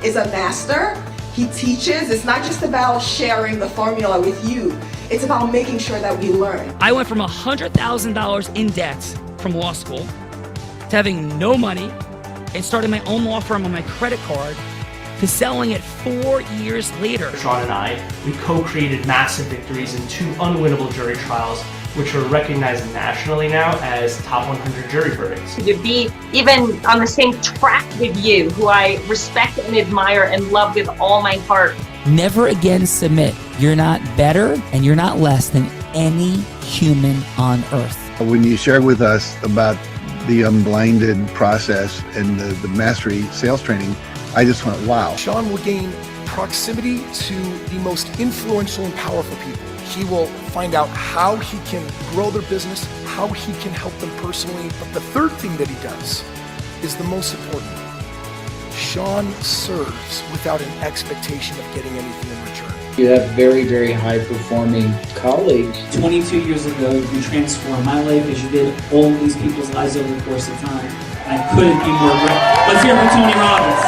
is a master. He teaches. It's not just about sharing the formula with you. It's about making sure that we learn. I went from $100,000 in debt from law school to having no money and starting my own law firm on my credit card to selling it 4 years later. Sean and I, we co-created massive victories in 2 unwinnable jury trials, which are recognized nationally now as top 100 jury verdicts. To be even on the same track with you, who I respect and admire and love with all my heart. Never again submit. You're not better and you're not less than any human on earth. When you shared with us about the unblinded process and the mastery sales training, I just went, wow. Sean will gain proximity to the most influential and powerful people. He will find out how he can grow their business, how he can help them personally. But the third thing that he does is the most important. Sean serves without an expectation of getting anything in return. You have very, very high performing colleagues. 22 years ago, you transformed my life as you did all these people's lives over the course of time. And I couldn't be more grateful. Let's hear it for Tony Robbins.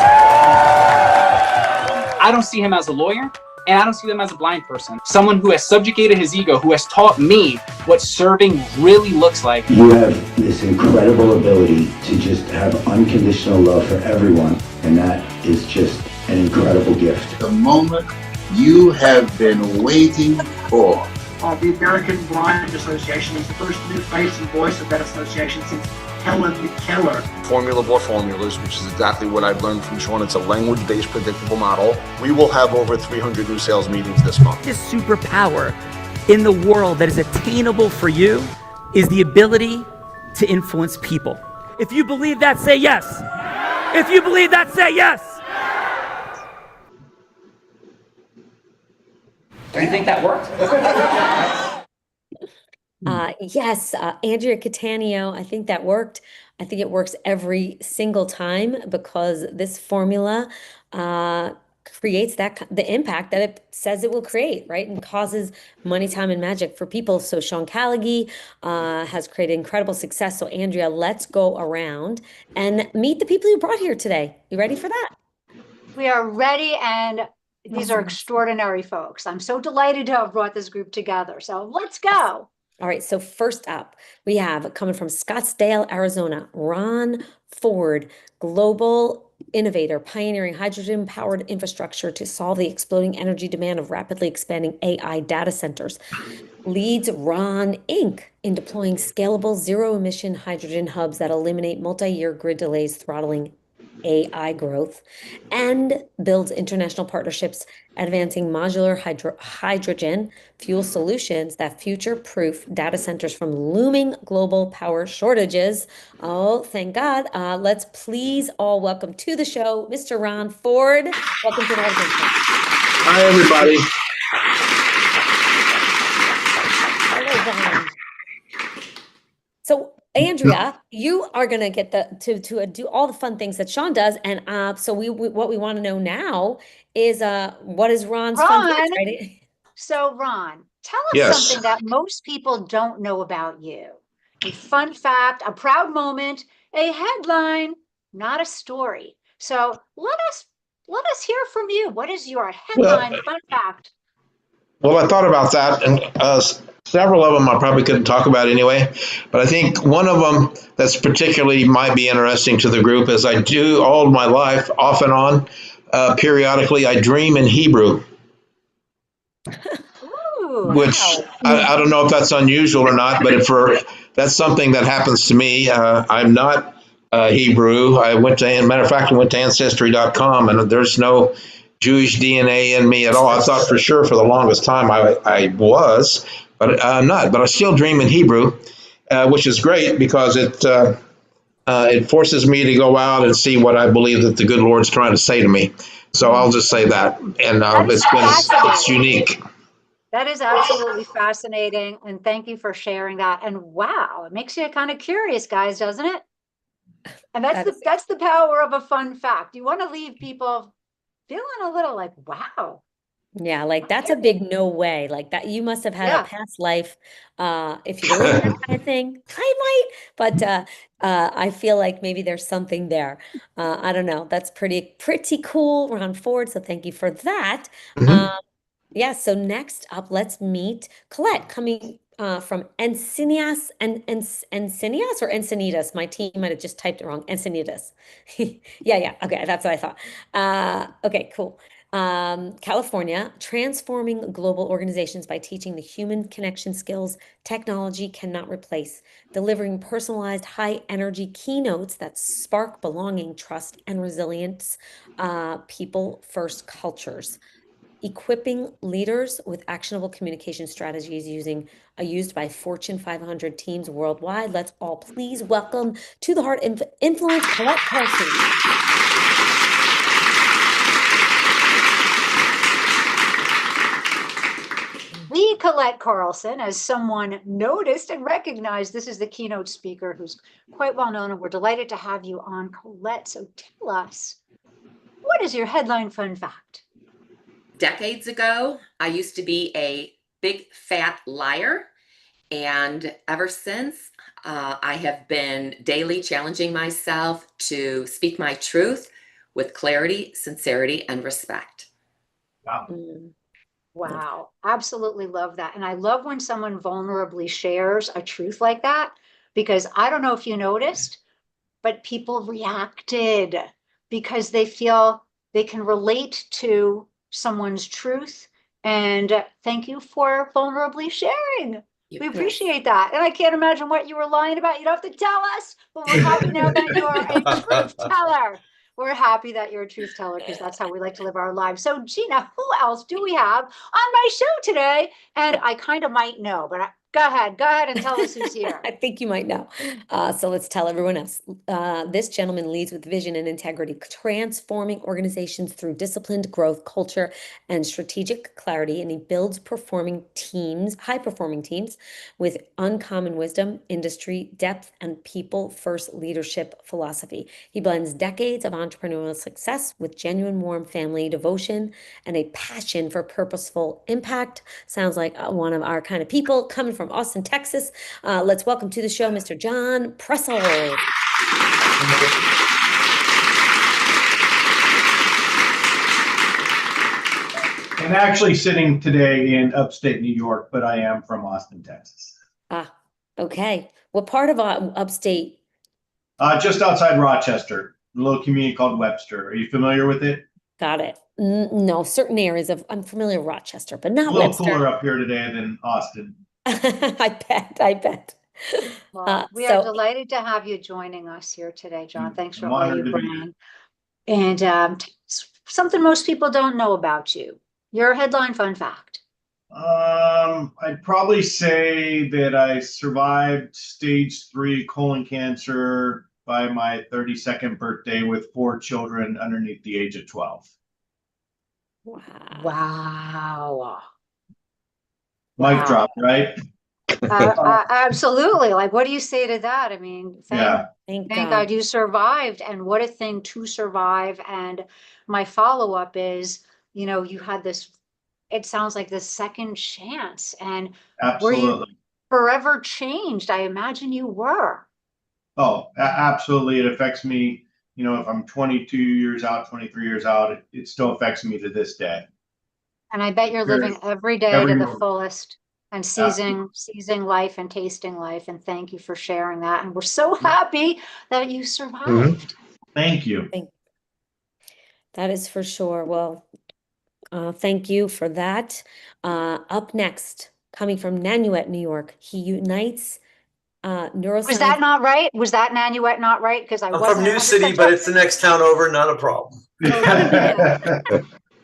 I don't see him as a lawyer, and I don't see him as a blind person. Someone who has subjugated his ego, who has taught me what serving really looks like. You have this incredible ability to just have unconditional love for everyone, and that is just an incredible gift. The moment you have been waiting for. The American Blind Association is the first new face and voice of that association since Helen Keller. Formula for formulas, which is exactly what I've learned from Sean. It's a language-based predictable model. We will have over 300 new sales meetings this month. This superpower in the world that is attainable for you is the ability to influence people. If you believe that, say yes. If you believe that, say yes. Do you think that worked? Yes, Andrea Cattaneo, I think that worked. I think it works every single time because this formula creates the impact that it says it will create, right? And causes money, time, and magic for people. So Sean Callagy has created incredible success. So Andrea, let's go around and meet the people you brought here today. You ready for that? We are ready, and these are extraordinary folks. I'm so delighted to have brought this group together. So let's go. All right, so first up, we have coming from Scottsdale, Arizona, Ron Ford, global innovator, pioneering hydrogen-powered infrastructure to solve the exploding energy demand of rapidly expanding AI data centers. Leads Ron Inc. in deploying scalable zero-emission hydrogen hubs that eliminate multi-year grid delays, throttling AI growth, and builds international partnerships advancing modular hydrogen fuel solutions that future-proof data centers from looming global power shortages. Oh, thank God. Let's please all welcome to the show, Mr. Ron Ford. Welcome to the Hydrogen Show. Hi, everybody. Hello, Ron. So, Andrea, you are going to get to do all the fun things that Sean does, and so what we want to know now is what is Ron's fun facts, right? So Ron, tell us something that most people don't know about you. A fun fact, a proud moment, a headline, not a story. So let us hear from you. What is your headline fun fact? Well, I thought about that, and several of them I probably couldn't talk about anyway, but I think one of them that's particularly might be interesting to the group is I do all my life, off and on, periodically, I dream in Hebrew. Ooh, which I don't know if that's unusual or not, but that's something that happens to me. I'm not Hebrew. Matter of fact, I went to Ancestry.com, and there's no Jewish DNA in me at all. I thought for sure for the longest time I was, but I'm not. But I still dream in Hebrew, which is great because it forces me to go out and see what I believe that the good Lord's trying to say to me. So I'll just say that, and it's unique. That is absolutely fascinating, and thank you for sharing that. And wow, it makes you kind of curious, guys, doesn't it? And that's the power of a fun fact. You want to leave people feeling a little like, wow, Yeah, like that's a big no way. Like that, you must have had a Yeah. past life. If you believe in that kind of thing, I might, but I feel like maybe there's something there. I don't know. That's pretty cool, Ron Ford. So thank you for that. Yeah, so next up, let's meet Colette coming from Encinitas and Encinitas or Encinitas. My team might have just typed it wrong. Encinitas. Yeah. Okay, that's what I thought. Okay, cool. California, transforming global organizations by teaching the human connection skills technology cannot replace, delivering personalized high energy keynotes that spark belonging, trust, and resilience, people first cultures, equipping leaders with actionable communication strategies used by Fortune 500 teams worldwide. Let's all please welcome to the Heart Influence, Colette Carlson. The Colette Carlson, as someone noticed and recognized, this is the keynote speaker who's quite well known, and we're delighted to have you on, Colette. So tell us, what is your headline fun fact? Decades ago, I used to be a big fat liar. And ever since, I have been daily challenging myself to speak my truth with clarity, sincerity, and respect. Wow. Wow, absolutely love that. And I love when someone vulnerably shares a truth like that, because I don't know if you noticed, but people reacted because they feel they can relate to someone's truth. And thank you for vulnerably sharing. We appreciate that. And I can't imagine what you were lying about. You don't have to tell us, but we're happy now that you are a truth teller. We're happy that you're a truth teller because that's how we like to live our lives. So Gina, who else do we have on my show today? And I kind of might know, but go ahead and tell us who's here. I think you might know. So let's tell everyone else. This gentleman leads with vision and integrity, transforming organizations through disciplined growth, culture, and strategic clarity. And he builds high-performing teams with uncommon wisdom, industry depth, and people-first leadership philosophy. He blends decades of entrepreneurial success with genuine warm family devotion and a passion for purposeful impact. Sounds like one of our kind of people coming from Austin, Texas. Let's welcome to the show, Mr. John Pressel. I'm actually sitting today in upstate New York, but I am from Austin, Texas. Okay. What part of upstate? Just outside Rochester, a little community called Webster. Are you familiar with it? Got it. No, certain areas I'm familiar with Rochester, but not A little Webster. cooler up here today than Austin. I bet. Well, we are delighted to have you joining us here today, John. Thanks for all you bring. And something most people don't know about you. Your headline fun fact. I'd probably say that I survived stage 3 colon cancer by my 32nd birthday with 4 children underneath the age of 12. Wow. Mic drop, right? Absolutely. Like, what do you say to that? I mean, thank God you survived, and what a thing to survive. And my follow-up is, you had this, it sounds like the second chance, and were you forever changed? I imagine you were. Oh, absolutely. It affects me. If I'm 22 years out, 23 years out, it still affects me to this day. And I bet you're living every day to the fullest and seizing life and tasting life. And thank you for sharing that. And we're so happy that you survived. Thank you. That is for sure. Well, thank you for that. Up next, coming from Nanuet, New York, he unites neuroscience. Was that not right? Was that Nanuet not right? Because I'm from New City, but it's the next town over, not a problem.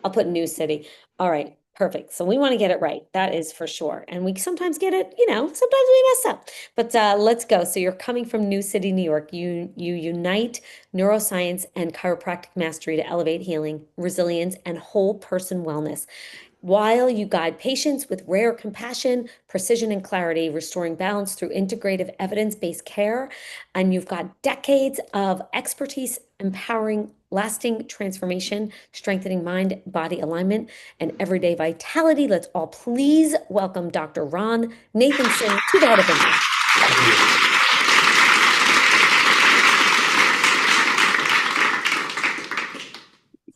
I'll put New City. All right, perfect. So we want to get it right. That is for sure. And we sometimes get it, sometimes we mess up. But let's go. So you're coming from New City, New York. You unite neuroscience and chiropractic mastery to elevate healing, resilience, and whole person wellness, while you guide patients with rare compassion, precision, and clarity, restoring balance through integrative evidence-based care. And you've got decades of expertise empowering lasting transformation, strengthening mind, body alignment, and everyday vitality. Let's all please welcome Dr. Ron Nathanson to the Heart of Influence.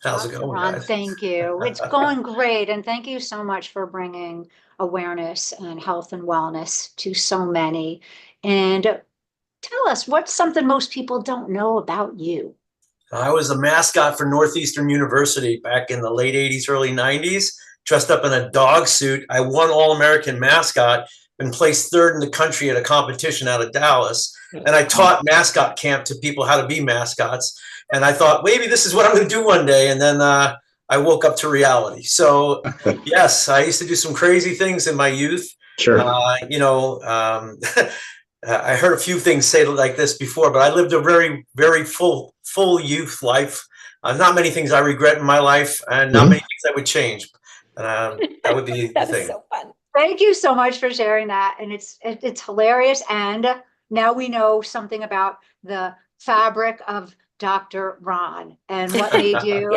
How's it going, Ron, guys? thank you. It's going great. And thank you so much for bringing awareness and health and wellness to so many. And tell us, what's something most people don't know about you? I was a mascot for Northeastern University back in the late 80s, early 90s, dressed up in a dog suit. I won All-American mascot and placed third in the country at a competition out of Dallas. And I taught mascot camp to people how to be mascots. And I thought, maybe this is what I'm going to do one day. And then I woke up to reality. So yes, I used to do some crazy things in my youth. Sure. I heard a few things say like this before, but I lived a very, very full youth life. Not many things I regret in my life, and not many things I would change. That would be the thing. So fun. Thank you so much for sharing that. And it's hilarious. And now we know something about the fabric of Dr. Ron and what made you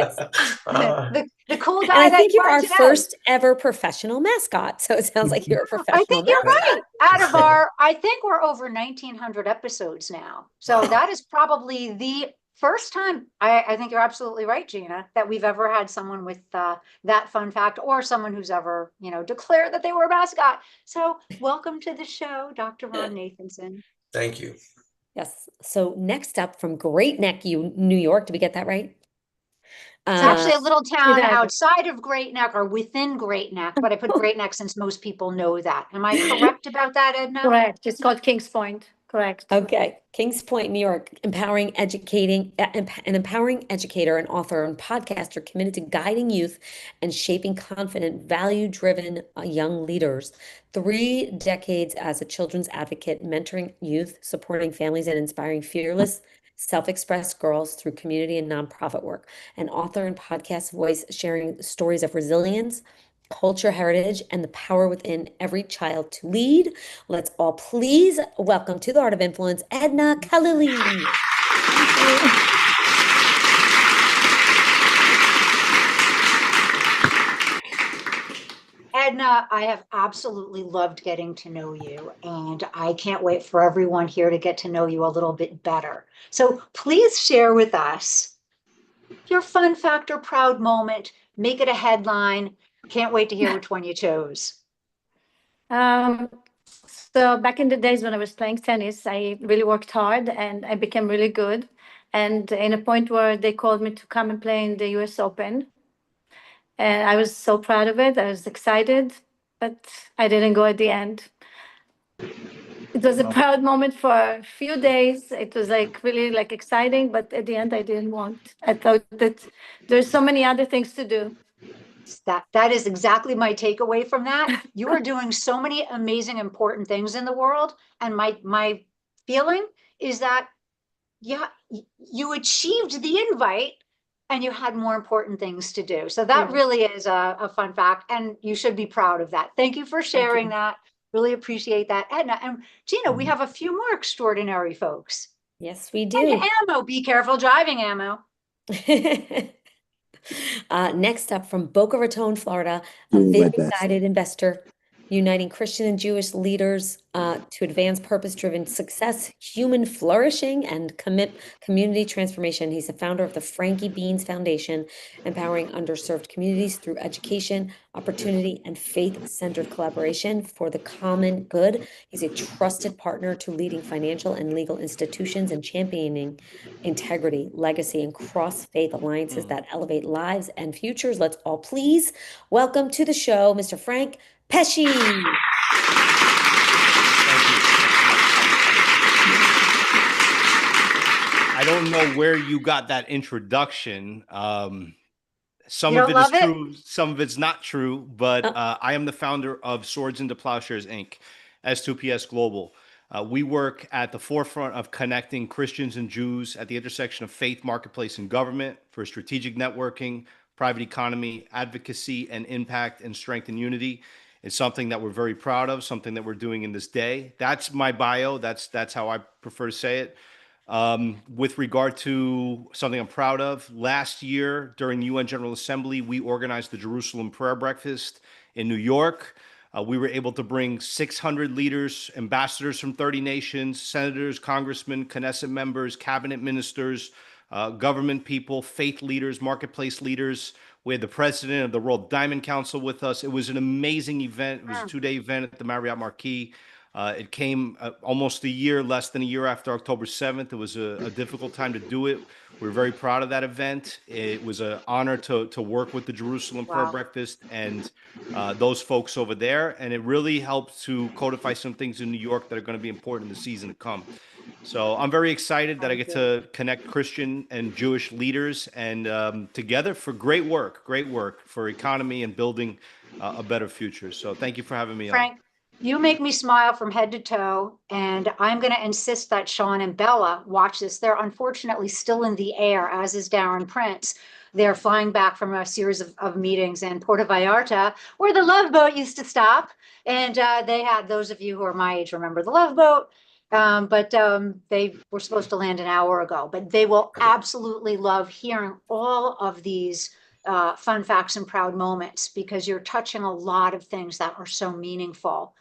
the cool guy. And I think that you're our today. first ever professional mascot. So it sounds like you're a professional. I think you're mascot. right. Out of I think we're over 1,900 episodes now. So that is probably the first time, I think you're absolutely right, Gina, that we've ever had someone with that fun fact, or someone who's ever, declared that they were a mascot. So welcome to the show, Dr. Ron Nathanson. Thank you. Yes. So next up from Great Neck, New York. Did we get that right? It's actually a little town outside of Great Neck or within Great Neck, but I put Great Neck since most people know that. Am I correct about that, Edna? Correct. It's called Kings Point. Correct. Okay. Kings Point, New York, empowering educator and author and podcaster committed to guiding youth and shaping confident, value-driven young leaders. 3 decades as a children's advocate, mentoring youth, supporting families, and inspiring fearless, self-expressed girls through community and nonprofit work. An author and podcast voice sharing stories of resilience, culture, heritage, and the power within every child to lead. Let's all please welcome to the Art of Influence, Edna Khalili. Edna, I have absolutely loved getting to know you, and I can't wait for everyone here to get to know you a little bit better. So please share with us your fun fact or proud moment. Make it a headline. Can't wait to hear which one you chose. So back in the days when I was playing tennis, I really worked hard and I became really good. And in a point where they called me to come and play in the US Open. And I was so proud of it. I was excited, but I didn't go at the end. It was a proud moment for a few days. It was really exciting, but at the end I didn't want. I thought that there's so many other things to do. That is exactly my takeaway from that. You are doing so many amazing, important things in the world. And my feeling is that, yeah, you achieved the invite and you had more important things to do. So that really is a fun fact. And you should be proud of that. Thank you for sharing that. Really appreciate that. Edna and Gina, we have a few more extraordinary folks. Yes, we do. And Ammo, be careful driving, Ammo. Next up from Boca Raton, Florida, a vision-guided investor uniting Christian and Jewish leaders to advance purpose-driven success, human flourishing, and community transformation. He's the founder of the Frankie Beans Foundation, empowering underserved communities through education, opportunity, and faith-centered collaboration for the common good. He's a trusted partner to leading financial and legal institutions and championing integrity, legacy, and cross-faith alliances that elevate lives and futures. Let's all please welcome to the show, Mr. Frank Pesce. I don't know where you got that introduction. Some You of don't it is love it? true, some of it's not true, but I am the founder of Swords into Plowshares, Inc., S2PS Global. We work at the forefront of connecting Christians and Jews at the intersection of faith, marketplace, and government for strategic networking, private economy, advocacy, and impact and strength and unity. It's something that we're very proud of, something that we're doing in this day. That's my bio. That's how I prefer to say it. With regard to something I'm proud of, last year during the UN General Assembly, we organized the Jerusalem Prayer Breakfast in New York. We were able to bring 600 leaders, ambassadors from 30 nations, senators, congressmen, Knesset members, cabinet ministers, government people, faith leaders, marketplace leaders. We had the president of the World Diamond Council with us. It was an amazing event. It was a 2-day event at the Marriott Marquis. It came almost less than a year after October 7th. It was a difficult time to do it. We're very proud of that event. It was an honor to work with the Jerusalem Prayer Breakfast and those folks over there. And it really helped to codify some things in New York that are going to be important in the season to come. So I'm very excited that I get to connect Christian and Jewish leaders and together for great work for economy and building a better future. So thank you for having me Frank, you make me smile from head to toe, and I'm going to insist that Sean and Bella watch this. They're unfortunately still in the air, as is Darren Prince. They're flying back from a series of meetings in Puerto Vallarta, where the Love Boat used to stop. And they had, those of you who are my age remember the Love Boat. But they were supposed to land an hour ago. But they will absolutely love hearing all of these fun facts and proud moments, because you're touching a lot of things that are so meaningful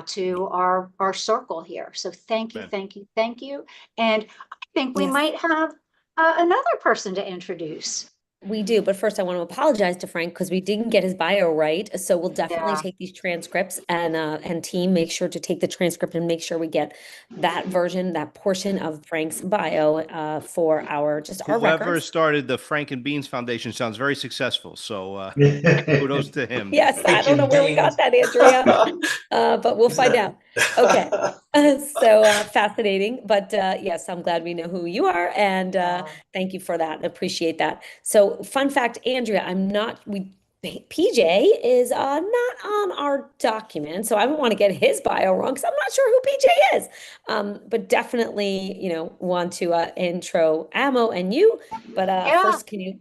to our circle here. So thank you, thank you, thank you. And I think we might have another person to introduce. We do, but first I want to apologize to Frank because we didn't get his bio right. So we'll definitely take these transcripts and team, make sure to take the transcript and make sure we get that version, that portion of Frank's bio for our Whoever records. started the Frank and Beans Foundation sounds very successful. So kudos to him. Yes, I don't know where we got that, Andrea, but we'll find out. Okay, so fascinating. But yes, I'm glad we know who you are, and thank you for that. Appreciate that. So fun fact, Andrea, PJ is not on our document, so I don't want to get his bio wrong because I'm not sure who PJ is. But definitely, want to intro Amo and you. But first, can you?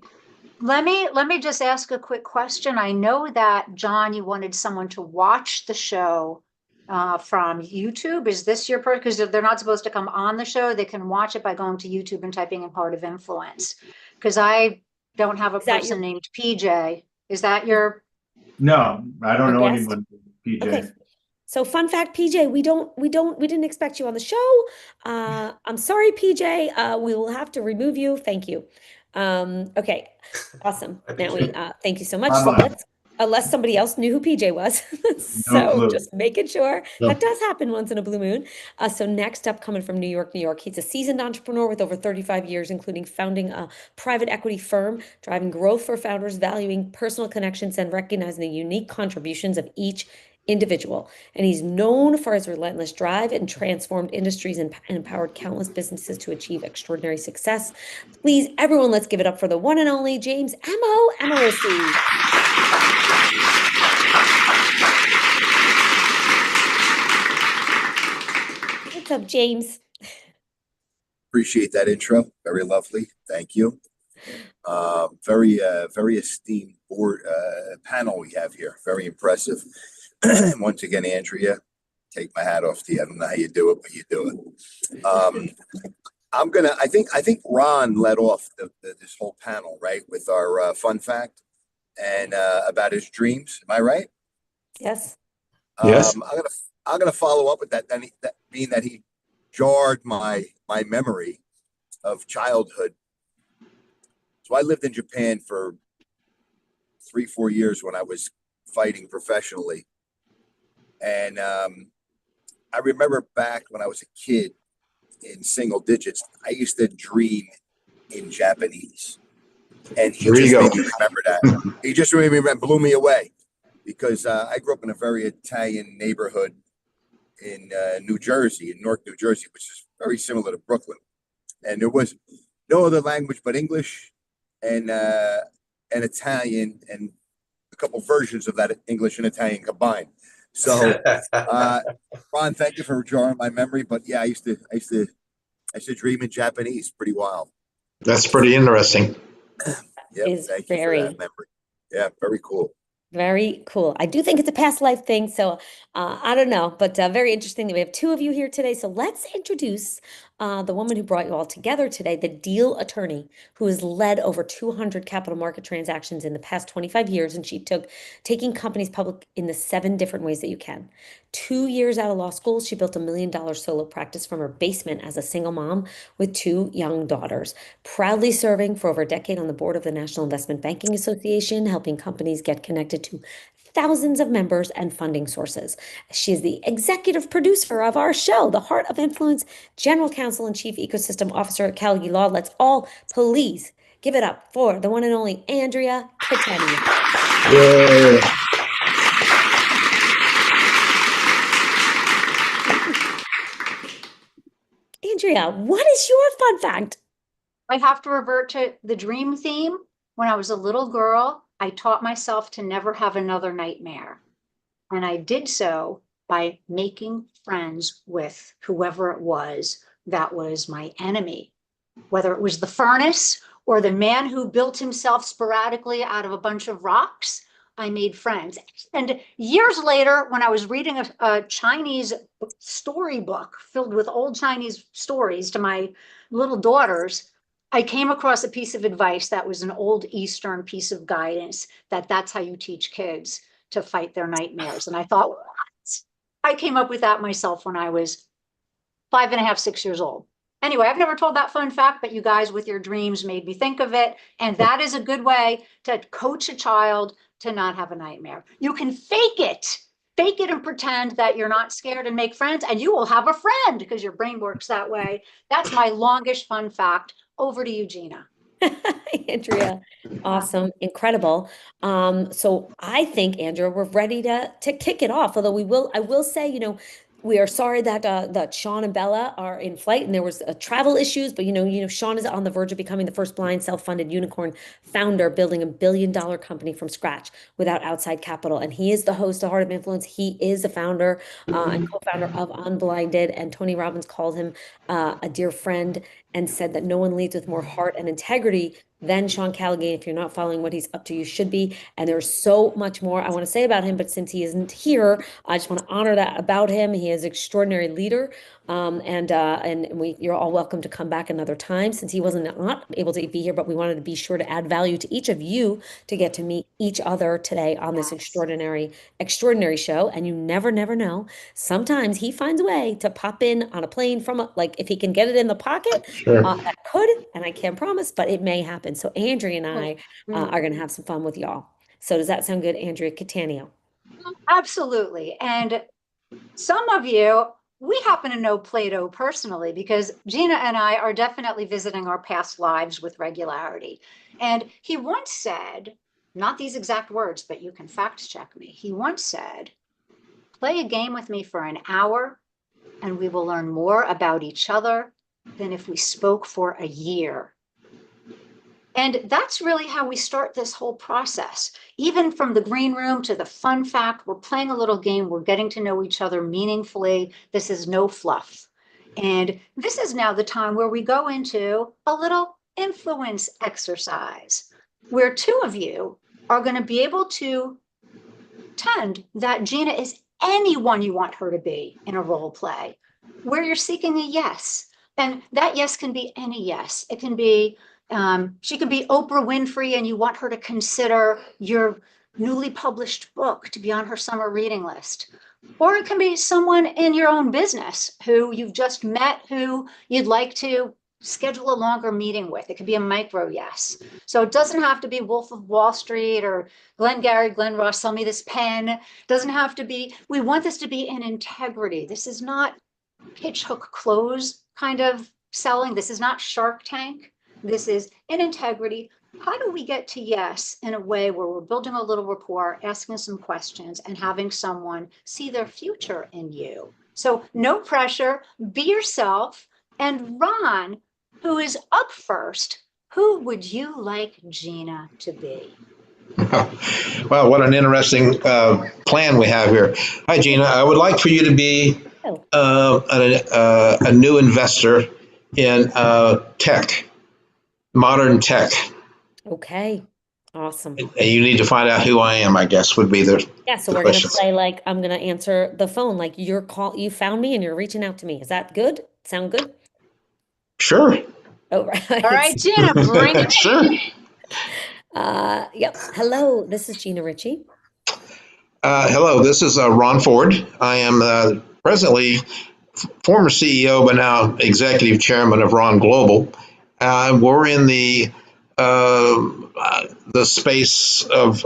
Let me just ask a quick question. I know that, John, you wanted someone to watch the show from YouTube. Is this your person? Because they're not supposed to come on the show. They can watch it by going to YouTube and typing in Heart of Influence. Because I don't have a person named PJ. Is that your? No, I don't know anyone named PJ. Okay. So fun fact, PJ, we didn't expect you on the show. I'm sorry, PJ. We will have to remove you. Thank you. Okay. Awesome. Now thank you so much. So unless somebody else knew who PJ was. So just making sure. That does happen once in a blue moon. So next up, coming from New York, he's a seasoned entrepreneur with over 35 years, including founding a private equity firm, driving growth for founders, valuing personal connections, and recognizing the unique contributions of each individual. And he's known for his relentless drive and transformed industries and empowered countless businesses to achieve extraordinary success. Please, everyone, let's give it up for the one and only James Amorosi. What's up, James? Appreciate that intro. Very lovely. Thank you. Very esteemed board panel we have here. Very impressive. Once again, Andrea, take my hat off to you. I don't know how you do it, but you do it. I think Ron led off this whole panel, right, with our fun fact and about his dreams. Am I right? Yes. Yes. I'm gonna follow up with that. That being that he jarred my memory of childhood. So I lived in Japan for 3-4 years when I was fighting professionally. And I remember back when I was a kid in single digits, I used to dream in Japanese. And he just made me remember that. He just made me remember, blew me away, because I grew up in a very Italian neighborhood in New Jersey, in Newark, New Jersey, which is very similar to Brooklyn. And there was no other language but English and Italian, and a couple versions of that English and Italian combined. So, Ron, thank you for jarring my memory. But yeah, I used to dream in Japanese. Pretty wild. That's pretty interesting. Yeah, thank you for that memory. Yeah, very cool. Very cool. I do think it's a past life thing, so I don't know, but very interesting that we have two of you here today. So let's introduce the woman who brought you all together today, the deal attorney who has led over 200 capital market transactions in the past 25 years. And she taking companies public in the 7 different ways that you can. 2 years out of law school, she built $1 million solo practice from her basement as a single mom with 2 young daughters, proudly serving for over a decade on the board of the National Investment Banking Association, helping companies get connected to thousands of members and funding sources. She is the executive producer of our show, The Heart of Influence, general counsel and chief ecosystem officer at Callagy Law. Let's all please give it up for the one and only Andrea Catania. Yeah. Andrea, what is your fun fact? I have to revert to the dream theme. When I was a little girl, I taught myself to never have another nightmare. And I did so by making friends with whoever it was that was my enemy, whether it was the furnace or the man who built himself sporadically out of a bunch of rocks. I made friends. And years later, when I was reading a Chinese storybook filled with old Chinese stories to my little daughters, I came across a piece of advice that was an old Eastern piece of guidance that's how you teach kids to fight their nightmares. And I thought, what? I came up with that myself when I was 5.5, 6 years old. Anyway, I've never told that fun fact, but you guys with your dreams made me think of it. And that is a good way to coach a child to not have a nightmare. You can fake it and pretend that you're not scared and make friends, and you will have a friend because your brain works that way. That's my longish fun fact. Over to you, Gina. Andrea, awesome, incredible. So I think, Andrea, we're ready to kick it off. Although I will say, we are sorry that Sean and Bella are in flight and there was travel issues, but Sean is on the verge of becoming the first blind self-funded unicorn founder, building $1 billion company from scratch without outside capital. And he is the host of Heart of Influence. He is the founder and co-founder of Unblinded. And Tony Robbins called him a dear friend and said that no one leads with more heart and integrity than Sean Callaghan. If you're not following what he's up to, you should be. And there's so much more I want to say about him, but since he isn't here, I just want to honor that about him. He is an extraordinary leader. You're all welcome to come back another time, since he wasn't not able to be here, but we wanted to be sure to add value to each of you to get to meet each other today on this extraordinary show. And you never know. Sometimes he finds a way to pop in on a plane from if he can get it in the pocket, Sure. That could, and I can't promise, but it may happen. So Andrea and I are going to have some fun with y'all. So does that sound good, Andrea Catania? Absolutely. And some of you, we happen to know Plato personally because Gina and I are definitely visiting our past lives with regularity. And he once said, not these exact words, but you can fact check me. He once said, play a game with me for an hour and we will learn more about each other than if we spoke for a year. And that's really how we start this whole process. Even from the green room to the fun fact, we're playing a little game. We're getting to know each other meaningfully. This is no fluff. And this is now the time where we go into a little influence exercise, where 2 of you are going to be able to pretend that Gina is anyone you want her to be in a role play, where you're seeking a yes. And that yes can be any yes. It can be she could be Oprah Winfrey and you want her to consider your newly published book to be on her summer reading list. Or it can be someone in your own business who you've just met, who you'd like to schedule a longer meeting with. It could be a micro yes. So it doesn't have to be Wolf of Wall Street or Glenn Ross, sell me this pen. It doesn't have to be, we want this to be in integrity. This is not pitch, hook, close kind of selling. This is not Shark Tank. This is in integrity. How do we get to yes in a way where we're building a little rapport, asking some questions, and having someone see their future in you? So no pressure, be yourself. And Ron, who is up first, who would you like Gina to be? Well, what an interesting plan we have here. Hi, Gina. I would like for you to be a new investor in tech. Modern tech. Okay. Awesome. And you need to find out who I am, I guess, would be the Yeah, so we're going to play I'm going to answer the phone, you found me and you're reaching out to me. Is that good? Sound good? Sure. Oh, right. All right, Gina, bring it. Sure. Yep. Hello, this is Gina Ritchie. Hello, this is Ron Ford. I am presently former CEO, but now executive chairman of Ron Global. We're in the space of,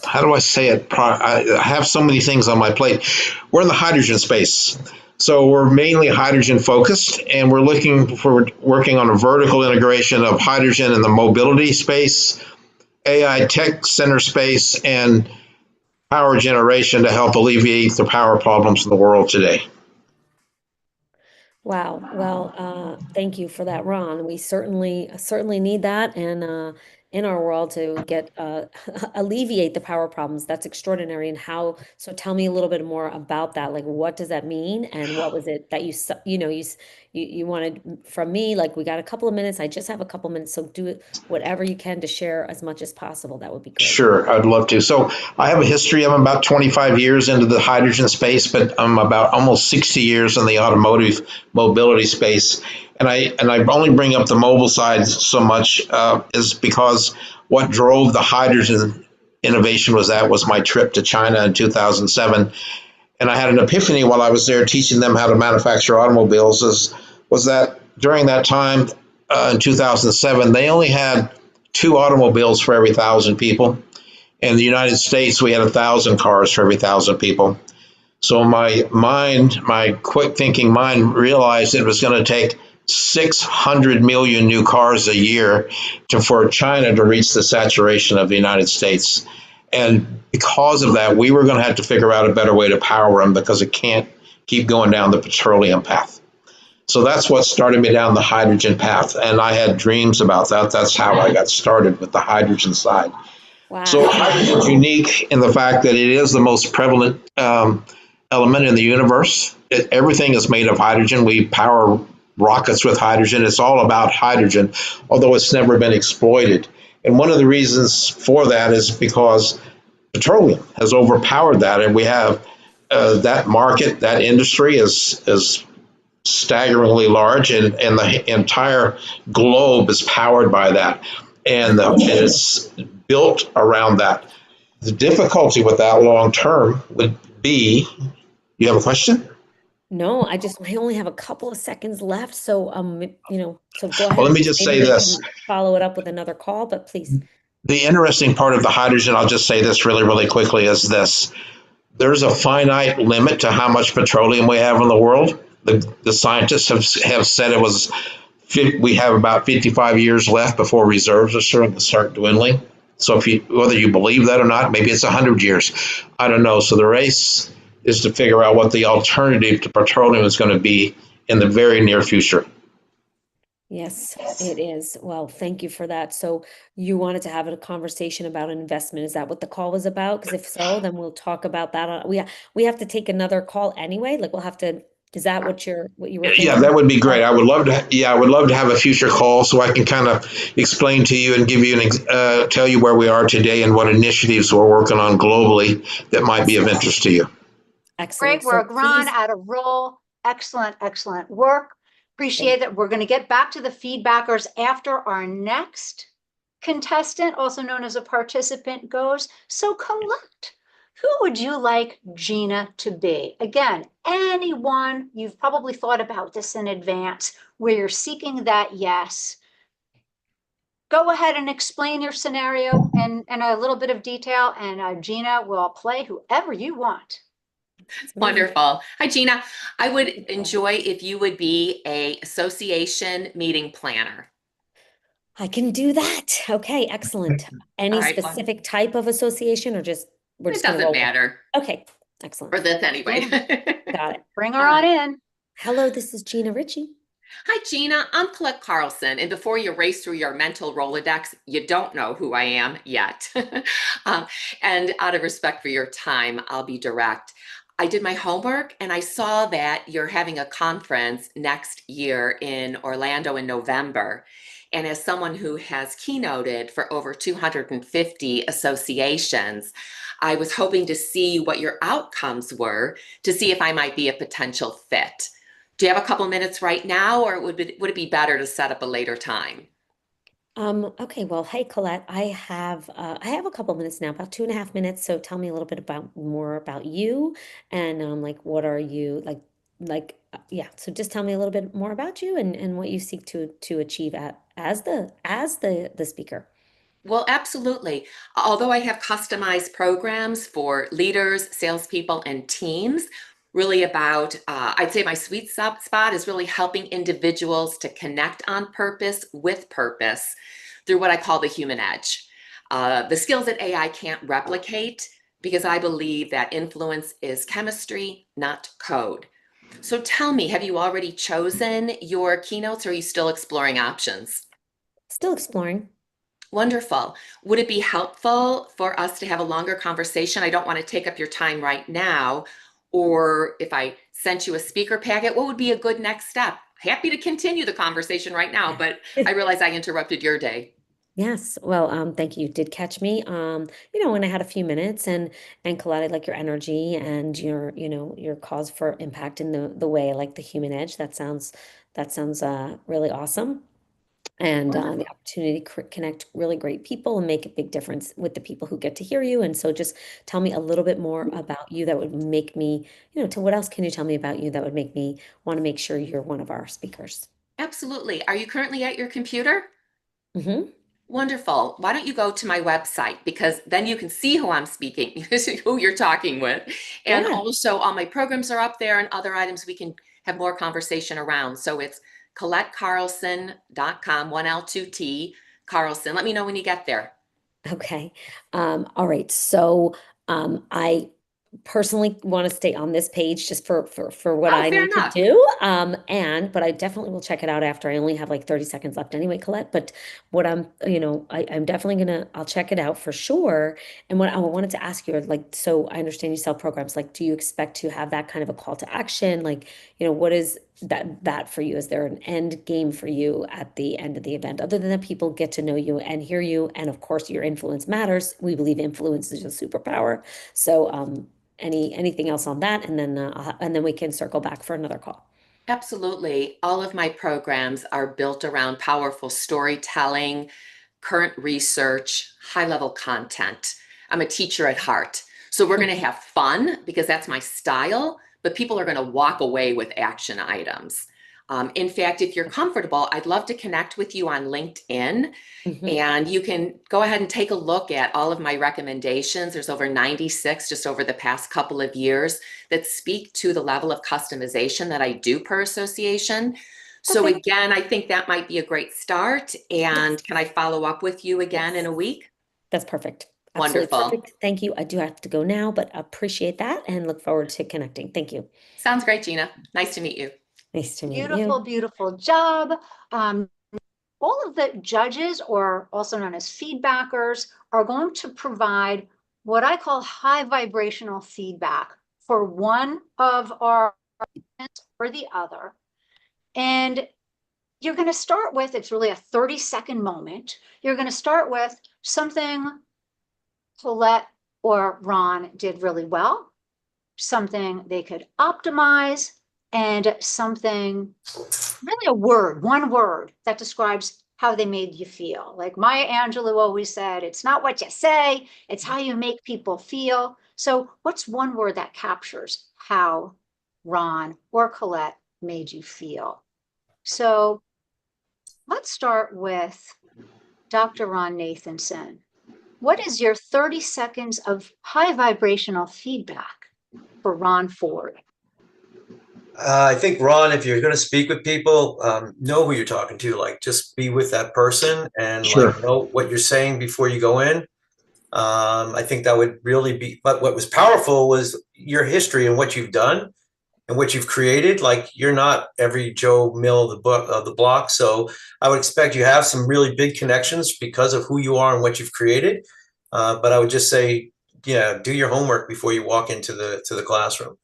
how do I say it? I have so many things on my plate. We're in the hydrogen space. So we're mainly hydrogen focused, and we're working on a vertical integration of hydrogen in the mobility space, AI tech center space, and power generation to help alleviate the power problems in the world today. Wow. Well, thank you for that, Ron. We certainly need that, and in our world to get alleviate the power problems. That's extraordinary. And how? So tell me a little bit more about that. Like, what does that mean, and what was it that you wanted from me? Like, we got a couple of minutes. I just have a couple minutes, so do it whatever you can to share as much as possible. That would be great. Sure, I'd love to. So I have a history. I'm about 25 years into the hydrogen space, but I'm about almost 60 years in the automotive mobility space. And I only bring up the mobile side so much is because what drove the hydrogen innovation was my trip to China in 2007. And I had an epiphany while I was there teaching them how to manufacture automobiles was that during that time in 2007, they only had 2 automobiles for every 1,000 people. In the United States, we had 1,000 cars for every 1,000 people. So my quick thinking mind realized it was going to take 600 million new cars a year for China to reach the saturation of the United States. And because of that, we were going to have to figure out a better way to power them because it can't keep going down the petroleum path. So that's what started me down the hydrogen path. And I had dreams about that. That's how I got started with the hydrogen side. Wow. So hydrogen is unique in the fact that it is the most prevalent element in the universe. Everything is made of hydrogen. We power rockets with hydrogen. It's all about hydrogen, although it's never been exploited. And one of the reasons for that is because petroleum has overpowered that, and we have that market, that industry is staggeringly large, and the entire globe is powered by that, and it's built around that. The difficulty with that long term would be, you have a question? No, I only have a couple of seconds left, so so go ahead. Well, let me just say Maybe we this. can follow it up with another call, but please. The interesting part of the hydrogen, I'll just say this really, really quickly, is this. There's a finite limit to how much petroleum we have in the world. The scientists have said we have about 55 years left before reserves are start dwindling. So whether you believe that or not, maybe it's 100 years. I don't know. So the race is to figure out what the alternative to petroleum is going to be in the very near future. Yes, it is. Well, thank you for that. So you wanted to have a conversation about an investment. Is that what the call was about? Because if so, then we'll talk about that. We have to take another call anyway. Like we'll have to. Is that what you were thinking? Yeah, that would be great. I would love to have a future call so I can kind of explain to you and give you tell you where we are today and what initiatives we're working on globally that might be of interest to you. Excellent. Great work, Ron. Out of roll. Excellent, excellent work. Appreciate that. We're going to get back to the feedbackers after our next contestant, also known as a participant, goes. So collect. Who would you like Gina to be? Again, anyone, you've probably thought about this in advance, where you're seeking that yes. Go ahead and explain your scenario in a little bit of detail, and Gina will play whoever you want. Wonderful. Hi, Gina. I would enjoy if you would be an association meeting planner. I can do that. Okay, excellent. Any specific type of association, or just it doesn't matter. Okay, excellent. For this anyway. Got it. Bring her on in. Hello, this is Gina Ritchie. Hi, Gina. I'm Colette Carlson. And before you race through your mental Rolodex, you don't know who I am yet. And out of respect for your time, I'll be direct. I did my homework and I saw that you're having a conference next year in Orlando in November. And as someone who has keynoted for over 250 associations, I was hoping to see what your outcomes were to see if I might be a potential fit. Do you have a couple minutes right now, or would it be better to set up a later time? Okay, well, hey, Colette, I have a couple minutes now, about 2.5 minutes. So tell me a little bit more about you and like what are you yeah. So just tell me a little bit more about you and what you seek to achieve as the speaker. Well, absolutely. Although I have customized programs for leaders, salespeople, and teams, really about, I'd say my sweet spot is really helping individuals to connect on purpose with purpose through what I call the human edge. The skills that AI can't replicate, because I believe that influence is chemistry, not code. So tell me, have you already chosen your keynotes, or are you still exploring options? Still exploring. Wonderful. Would it be helpful for us to have a longer conversation? I don't want to take up your time right now. Or if I sent you a speaker packet, what would be a good next step? Happy to continue the conversation right now, but I realize I interrupted your day. Yes. Well, thank you. You did catch me. When I had a few minutes and Colette, I like your energy and your cause for impact in the way I like the human edge. That sounds really awesome. And the opportunity to connect really great people and make a big difference with the people who get to hear you. And so just tell me a little bit more about you that would make me, what else can you tell me about you that would make me want to make sure you're one of our speakers? Absolutely. Are you currently at your computer? Mm-hmm. Wonderful. Why don't you go to my website, because then you can see who I'm speaking, who you're talking with. And also all my programs are up there and other items we can have more conversation around. So it's ColetteCarlson.com, 1L2T, Carlson. Let me know when you get there. Okay. All right. So I personally want to stay on this page just for what I need to do. But I definitely will check it out after. I only have like 30 seconds left anyway, Colette. But what I'm definitely I'll check it out for sure. And what I wanted to ask you, so I understand you sell programs. Do you expect to have that kind of a call to action? What is that for you? Is there an end game for you at the end of the event, other than that people get to know you and hear you? And of course, your influence matters. We believe influence is a superpower. So, anything else on that, and then we can circle back for another call. Absolutely. All of my programs are built around powerful storytelling, current research, high-level content. I'm a teacher at heart. So we're going to have fun because that's my style, but people are going to walk away with action items. In fact, if you're comfortable, I'd love to connect with you on LinkedIn, and you can go ahead and take a look at all of my recommendations. There's over 96 just over the past couple of years that speak to the level of customization that I do per association. So again, I think that might be a great start. And can I follow up with you again in a week? That's perfect. Wonderful. Perfect. Thank you. I do have to go now, but appreciate that and look forward to connecting. Thank you. Sounds great, Gina. Nice to meet you. Nice to meet you. Beautiful, beautiful job. All of the judges, or also known as feedbackers, are going to provide what I call high vibrational feedback for one of our or the other. And you're going to start with, it's really a 30-second moment. You're going to start with something Colette or Ron did really well, something they could optimize, and something, really one word that describes how they made you feel. Like Maya Angelou always said, it's not what you say, it's how you make people feel. So what's one word that captures how Ron or Colette made you feel? So let's start with Dr. Ron Nathanson. What is your 30 seconds of high vibrational feedback for Ron Ford? I think, Ron, if you're going to speak with people, know who you're talking to. Just be with that person and know what you're saying before you go in. I think that would really be. But what was powerful was your history and what you've done and what you've created. You're not every Joe Mill of the block. So I would expect you have some really big connections because of who you are and what you've created. But I would just say, do your homework before you walk into the classroom.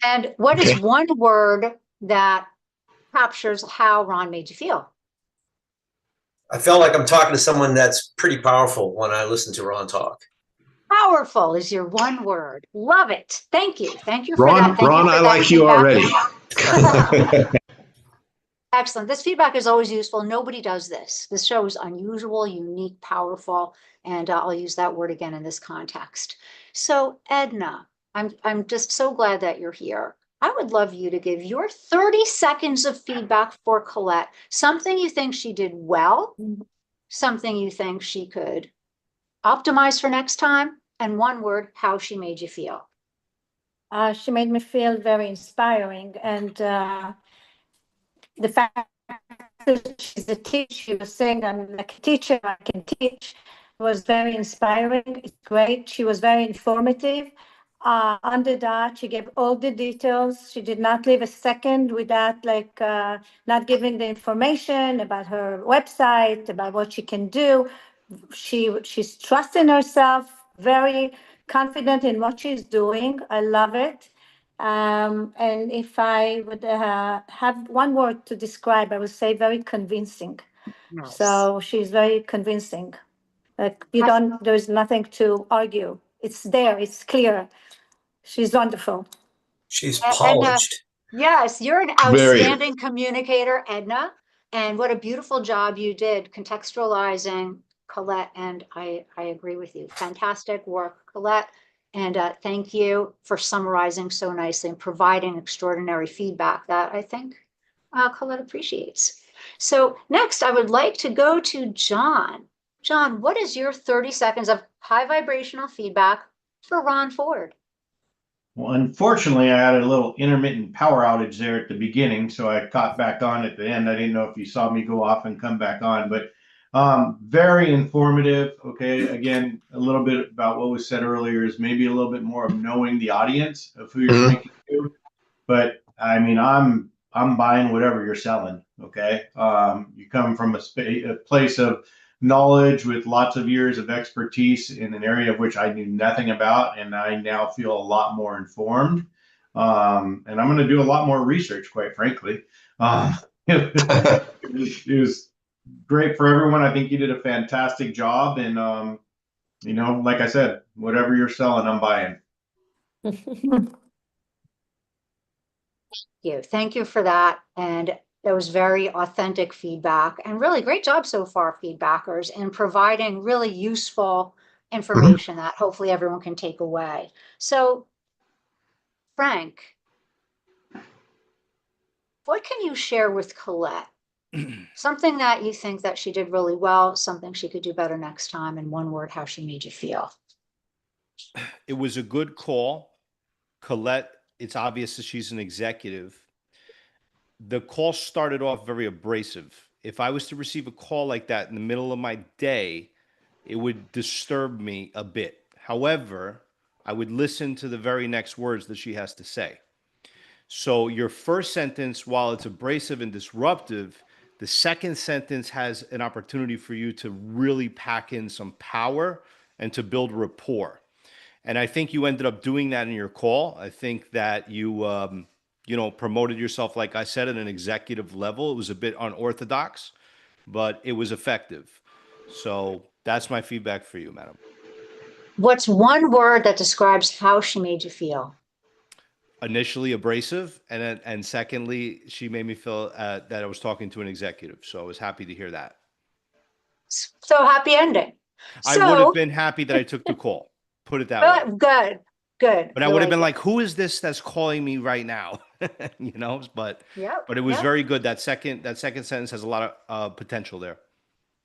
And what is one word that captures how Ron made you feel? I felt like I'm talking to someone that's pretty powerful when I listen to Ron talk. Powerful is your one word. Love it. Thank you. Thank you for Ron, that. Ron, I like you already. Excellent. This feedback is always useful. Nobody does this. This show is unusual, unique, powerful, and I'll use that word again in this context. So Edna, I'm just so glad that you're here. I would love you to give your 30 seconds of feedback for Colette. Something you think she did well, something you think she could optimize for next time, and one word, how she made you feel. She made me feel very inspiring, and the fact that she's a teacher, she was saying, I'm like a teacher, I can teach, was very inspiring. It's great. She was very informative. Under that, she gave all the details. She did not leave a second without not giving the information about her website, about what she can do. She's trusting herself, very confident in what she's doing. I love it. And if I would have one word to describe, I would say very convincing. Nice. So she's very convincing. Like there's nothing to argue. It's there, it's clear. She's wonderful. She's polished. Yes, you're an outstanding communicator, Edna. And what a beautiful job you did contextualizing Colette. And I agree with you. Fantastic work, Colette. And thank you for summarizing so nicely and providing extraordinary feedback that I think Colette appreciates. So next, I would like to go to John. John, what is your 30 seconds of high vibrational feedback for Ron Ford? Well, unfortunately, I had a little intermittent power outage there at the beginning, so I caught back on at the end. I didn't know if you saw me go off and come back on, but very informative. Okay, again, a little bit about what was said earlier is maybe a little bit more of knowing the audience of who you're speaking to. But I mean, I'm buying whatever you're selling. Okay, you come from a place of knowledge with lots of years of expertise in an area of which I knew nothing about, and I now feel a lot more informed. And I'm going to do a lot more research, quite frankly. It was great for everyone. I think you did a fantastic job, and you know, like I said, whatever you're selling, I'm buying. Thank you for that. And that was very authentic feedback, and really great job so far, feedbackers, in providing really useful information that hopefully everyone can take away. So, Frank, what can you share with Colette? Something that you think that she did really well, something she could do better next time, and one word, how she made you feel. It was a good call. Colette, it's obvious that she's an executive. The call started off very abrasive. If I was to receive a call like that in the middle of my day, it would disturb me a bit. However, I would listen to the very next words that she has to say. So your first sentence, while it's abrasive and disruptive, the second sentence has an opportunity for you to really pack in some power and to build rapport. And I think you ended up doing that in your call. I think that you promoted yourself, like I said, at an executive level. It was a bit unorthodox, but it was effective. So that's my feedback for you, madam. What's one word that describes how she made you feel? Initially abrasive, and secondly, she made me feel that I was talking to an executive. So I was happy to hear that. So happy ending. I would have been happy that I took the call. Put it that way. Good. But I would have been like, who is this that's calling me right now? You know, but it was very good. That second sentence has a lot of potential there.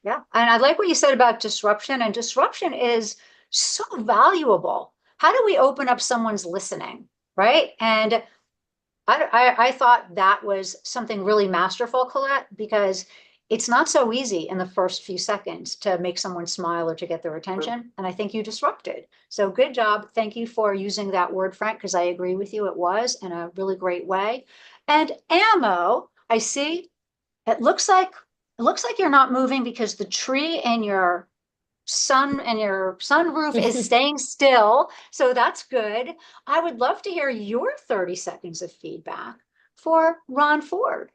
Yeah. And I like what you said about disruption, and disruption is so valuable. How do we open up someone's listening? Right. And I thought that was something really masterful, Colette, because it's not so easy in the first few seconds to make someone smile or to get their attention. And I think you disrupted. So good job. Thank you for using that word, Frank, because I agree with you. It was in a really great way. And Ammo, I see it looks like you're not moving because the tree in your sunroof is staying still. So that's good. I would love to hear your 30 seconds of feedback for Ron Ford.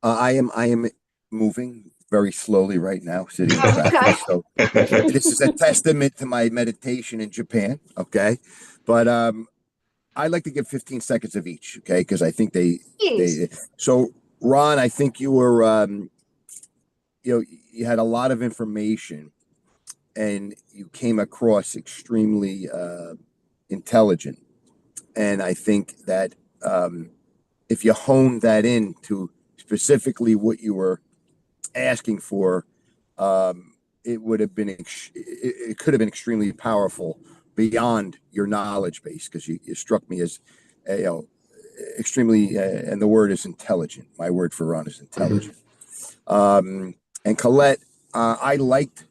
I am moving very slowly right now, sitting in the back. So this is a testament to my meditation in Japan. Okay. But I'd like to give 15 seconds of each, okay? Because I think so Ron, I think you were, you had a lot of information and you came across extremely intelligent. And I think that if you honed that in to specifically what you were asking for, it would have been, it could have been extremely powerful beyond your knowledge base, because you struck me as, extremely, and the word is intelligent. My word for Ron is intelligent. And Colette, I liked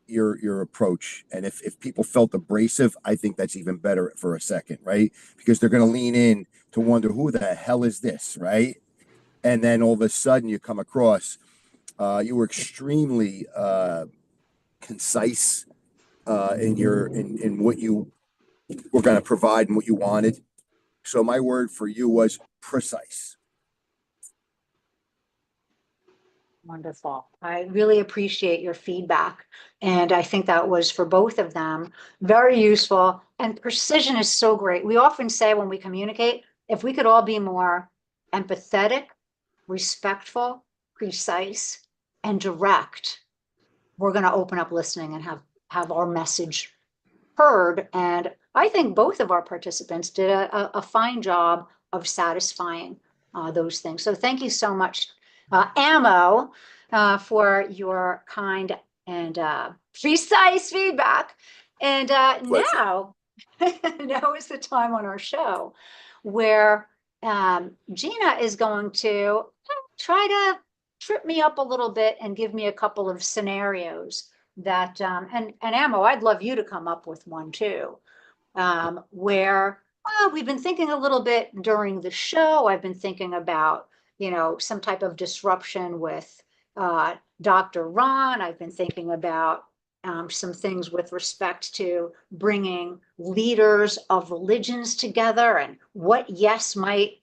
your approach. And if people felt abrasive, I think that's even better for a second, right? Because they're going to lean in to wonder, who the hell is this, right? And then all of a sudden you come across, you were extremely concise in what you were going to provide and what you wanted. So my word for you was precise. Wonderful. I really appreciate your feedback. And I think that was, for both of them, very useful. And precision is so great. We often say when we communicate, if we could all be more empathetic, respectful, precise, and direct, we're going to open up listening and have our message heard. And I think both of our participants did a fine job of satisfying those things. So thank you so much, Ammo, for your kind and precise feedback. And now is the time on our show where Gina is going to try to trip me up a little bit and give me a couple of scenarios that, and Ammo, I'd love you to come up with one too, where we've been thinking a little bit during the show. I've been thinking about, some type of disruption with Dr. Ron. I've been thinking about some things with respect to bringing leaders of religions together and what yes might,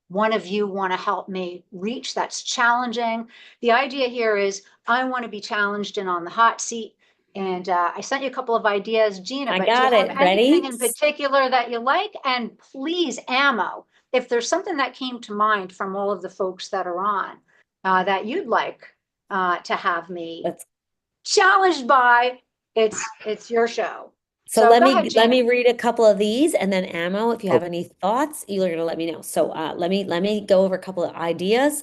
one of you want to help me reach that's challenging. The idea here is I want to be challenged and on the hot seat. And I sent you a couple of ideas, Gina. I but got do you it. have anything Ready? in particular that you like? And please, Ammo, if there's something that came to mind from all of the folks that are on that you'd like to have me challenged by, it's your show. So let go me ahead, let Gina. me read a couple of these, and then Ammo, if you have any thoughts, you're going to let me know. So let me go over a couple of ideas.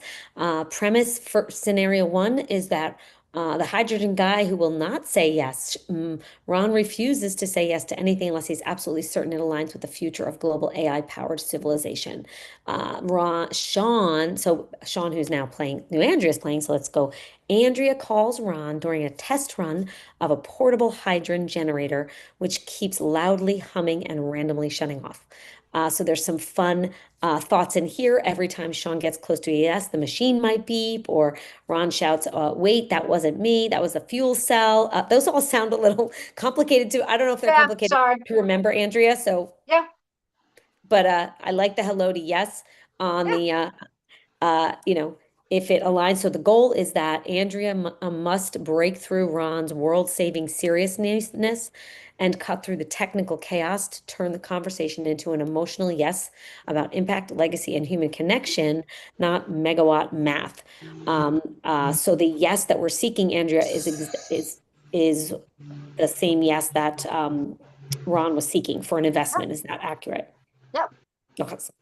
Premise for scenario one is that the hydrogen guy who will not say yes. Ron refuses to say yes to anything unless he's absolutely certain it aligns with the future of global AI-powered civilization. Sean, who's now playing, new Andrea's playing, so let's go. Andrea calls Ron during a test run of a portable hydrogen generator, which keeps loudly humming and randomly shutting off. So there's some fun thoughts in here. Every time Sean gets close to a yes, the machine might beep, or Ron shouts, wait, that wasn't me, that was a fuel cell. Those all sound a little complicated too. I don't know if they're complicated to remember, Andrea. So yeah. But I like the hello to yes on the, if it aligns. So the goal is that Andrea must break through Ron's world-saving seriousness and cut through the technical chaos to turn the conversation into an emotional yes about impact, legacy, and human connection, not megawatt math. So the yes that we're seeking, Andrea, is the same yes that Ron was seeking for an investment. Is that accurate? Yep.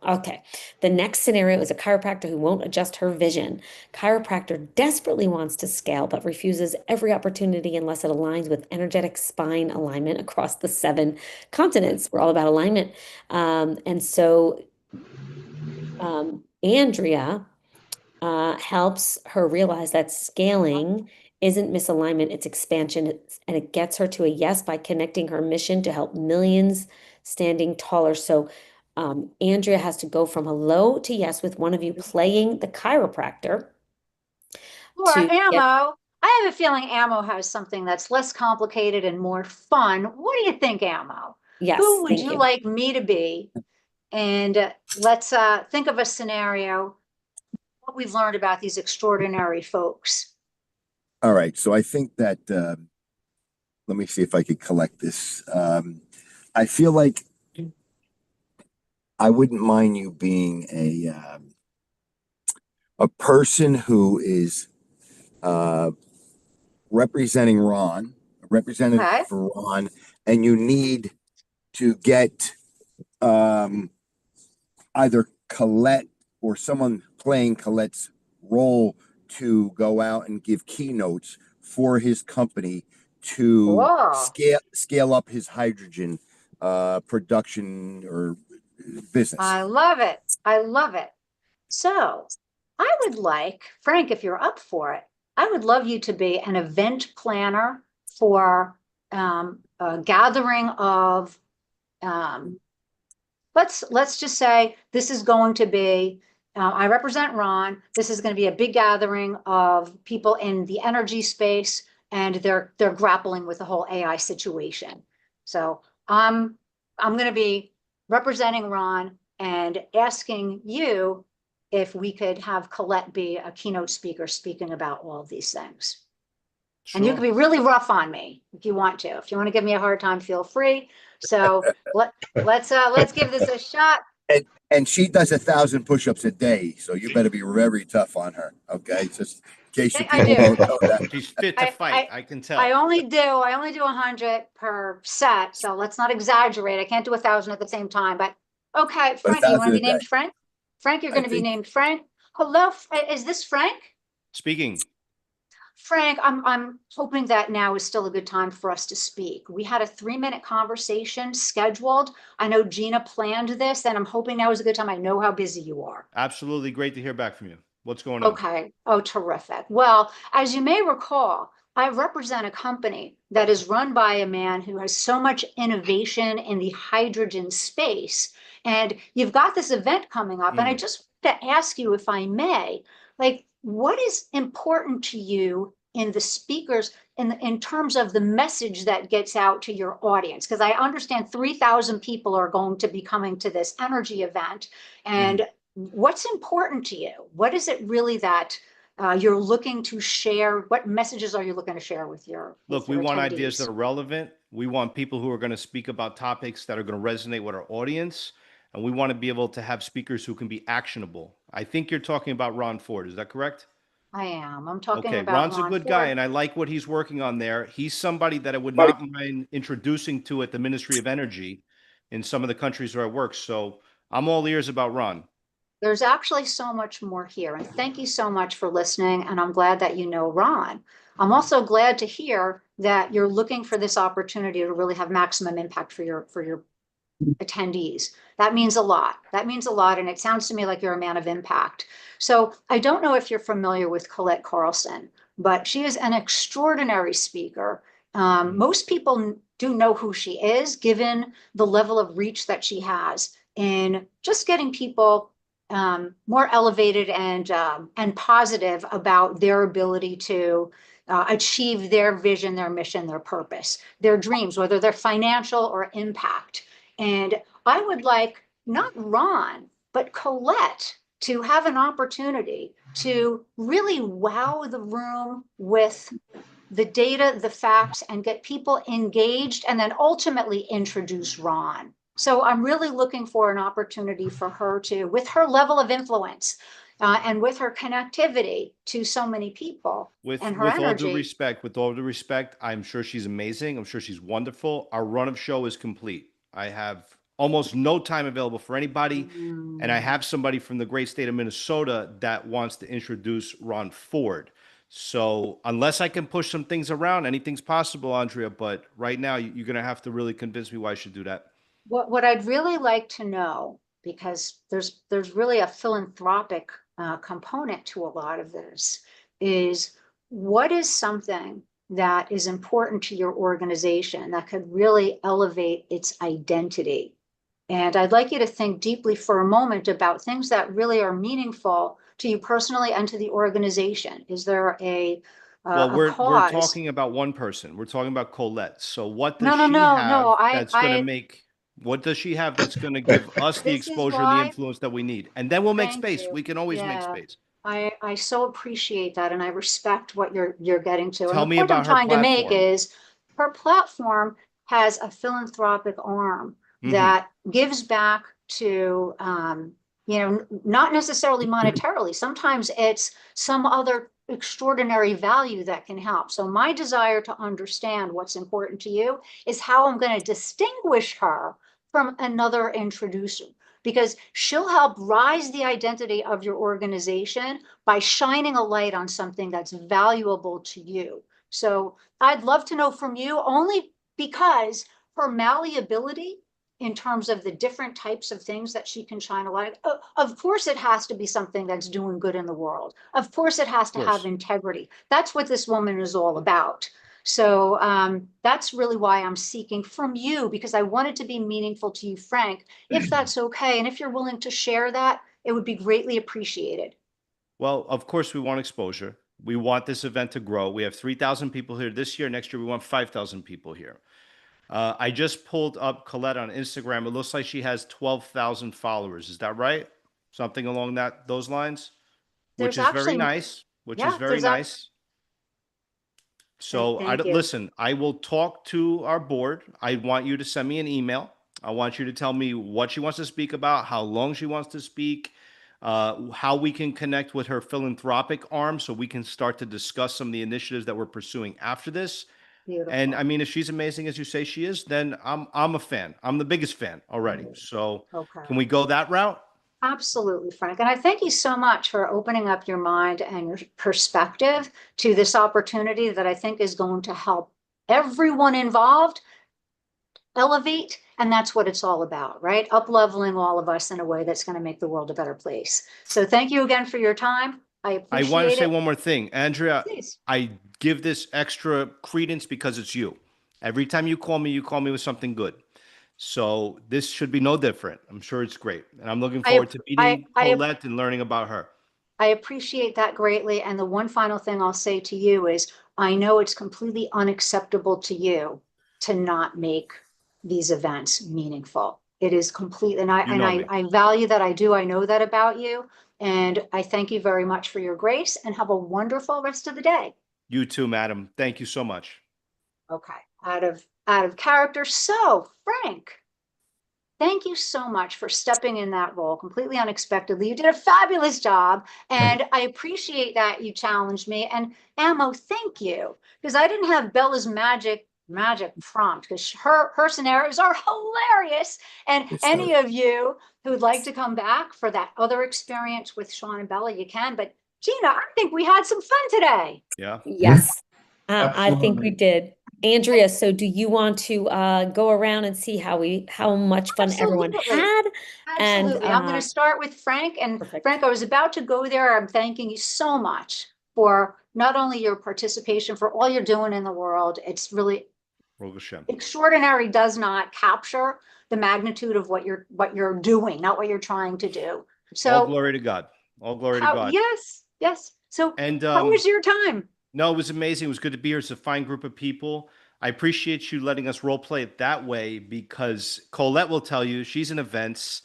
Okay. The next scenario is a chiropractor who won't adjust her vision. Chiropractor desperately wants to scale, but refuses every opportunity unless it aligns with energetic spine alignment across the 7 continents. We're all about alignment. And so Andrea helps her realize that scaling isn't misalignment, it's expansion, and it gets her to a yes by connecting her mission to help millions standing taller. So Andrea has to go from hello to yes with one of you playing the chiropractor. Or Ammo. I have a feeling Ammo has something that's less complicated and more fun. What do you think, Ammo? Yes. Who would you like me to be? And let's think of a scenario, what we've learned about these extraordinary folks. All right. So I think that, let me see if I could collect this. I feel like I wouldn't mind you being a person who is representing Ron, a representative Okay. for Ron, and you need to get either Colette or someone playing Colette's role to go out and give keynotes for his company to Whoa. scale up his hydrogen production or business. I love it. I love it. So I would like, Frank, if you're up for it, I would love you to be an event planner for a gathering of, let's just say this is going to be, I represent Ron. This is going to be a big gathering of people in the energy space, and they're grappling with the whole AI situation. So I'm going to be representing Ron and asking you if we could have Colette be a keynote speaker speaking about all of these things. Sure. And you can be really rough on me if you want to. If you want to give me a hard time, feel free. So let's give this a shot. And she does 1,000 push-ups a day, so you better be very tough on her. Okay, just in case you people don't know that. She's fit to fight. I can tell. I only do 100 per set, so let's not exaggerate. I can't do 1,000 at the same time. But okay, Frank, you want to be named Frank? Frank, you're going to be named Frank. Hello, is this Frank? Speaking. Frank, I'm hoping that now is still a good time for us to speak. We had a 3-minute conversation scheduled. I know Gina planned this, and I'm hoping now is a good time. I know how busy you are. Absolutely. Great to hear back from you. What's going on? Okay. Oh, terrific. Well, as you may recall, I represent a company that is run by a man who has so much innovation in the hydrogen space. And you've got this event coming up, and I just want to ask you, if I may, like, what is important to you in the speakers in terms of the message that gets out to your audience? Because I understand 3,000 people are going to be coming to this energy event. And what's important to you? What is it really that you're looking to share? What messages are you looking to share with your Look, we want ideas that are relevant. We want people who are going to speak about topics that are going to resonate with our audience. And we want to be able to have speakers who can be actionable. I think you're talking about Ron Ford. Is that correct? I am. I'm talking about Ron's Ron a good Ford. guy, and I like what he's working on there. He's somebody that I would not mind introducing to at the Ministry of Energy in some of the countries where I work. So I'm all ears about Ron. There's actually so much more here. And thank you so much for listening. And I'm glad that you know Ron. I'm also glad to hear that you're looking for this opportunity to really have maximum impact for your attendees. That means a lot. That means a lot. And it sounds to me like you're a man of impact. So I don't know if you're familiar with Colette Carlson, but she is an extraordinary speaker. Most people do know who she is, given the level of reach that she has in just getting people more elevated and positive about their ability to achieve their vision, their mission, their purpose, their dreams, whether they're financial or impact. And I would like not Ron, but Colette to have an opportunity to really wow the room with the data, the facts, and get people engaged, and then ultimately introduce Ron. So I'm really looking for an opportunity for her to, with her level of influence and with her connectivity to so many people and her energy. With all due respect, I'm sure she's amazing. I'm sure she's wonderful. Our run of show is complete. I have almost no time available for anybody. And I have somebody from the great state of Minnesota that wants to introduce Ron Ford. So unless I can push some things around, anything's possible, Andrea. But right now, you're going to have to really convince me why I should do that. What I'd really like to know, because there's really a philanthropic component to a lot of this, is what is something that is important to your organization that could really elevate its identity? And I'd like you to think deeply for a moment about things that really are meaningful to you personally and to the organization. Is there a we're cause? talking about one person. We're talking about Colette. So what does she have that's going to make? What does she have that's going to give us the exposure and the influence that we need? And then we'll make space. We can always make space. I so appreciate that, and I respect what you're getting to. Tell and me the point about I'm trying her to make platform. is her platform has a philanthropic arm that gives back to, not necessarily monetarily. Sometimes it's some other extraordinary value that can help. So my desire to understand what's important to you is how I'm going to distinguish her from another introducer, because she'll help rise the identity of your organization by shining a light on something that's valuable to you. So I'd love to know from you, only because her malleability in terms of the different types of things that she can shine a light. Of course, it has to be something that's doing good in the world. Of course, it has to have integrity. That's what this woman is all about. So that's really why I'm seeking from you, because I want it to be meaningful to you, Frank, if that's okay. And if you're willing to share that, it would be greatly appreciated. Well, of course, we want exposure. We want this event to grow. We have 3,000 people here this year. Next year, we want 5,000 people here. I just pulled up Colette on Instagram. It looks like she has 12,000 followers. Is that right? Something along those lines, which is very nice. Which is very nice. So listen, I will talk to our board. I want you to send me an email. I want you to tell me what she wants to speak about, how long she wants to speak, how we can connect with her philanthropic arm so we can start to discuss some of the initiatives that we're pursuing after this. Beautiful. And I mean, if she's amazing as you say she is, then I'm a fan. I'm the biggest fan already. So can we go that route? Absolutely, Frank. And I thank you so much for opening up your mind and your perspective to this opportunity that I think is going to help everyone involved elevate. And that's what it's all about, right? Up-leveling all of us in a way that's going to make the world a better place. So thank you again for your time. I appreciate it. I want to say one more thing. Andrea, Please. I give this extra credence because it's you. Every time you call me with something good. So this should be no different. I'm sure it's great. And I'm looking forward to meeting Colette and learning about her. I appreciate that greatly. And the one final thing I'll say to you is, I know it's completely unacceptable to you to not make these events meaningful. It is complete. And I value that. I know that about you. And I thank you very much for your grace, and have a wonderful rest of the day. You too, madam. Thank you so much. Okay. Out of character. So, Frank, thank you so much for stepping in that role completely unexpectedly. You did a fabulous job, and I appreciate that you challenged me. And Ammo, thank you, because I didn't have Bella's magic prompt, because her scenarios are hilarious. And any of you who would like to come back for that other experience with Sean and Bella, you can. But Gina, I think we had some fun today. Yeah. Yes, I think we did. Andrea, so do you want to go around and see how much fun everyone had? Absolutely. And I'm going to start with Frank. And Frank, I was about to go there. I'm thanking you so much for not only your participation, for all you're doing in the world. It's really extraordinary. Does not capture the magnitude of what you're doing, not what you're trying to do. So all glory to God. All glory to God. Yes. So and how was your time? No, it was amazing. It was good to be here. It's a fine group of people. I appreciate you letting us role play it that way, because Colette will tell you, she's in events.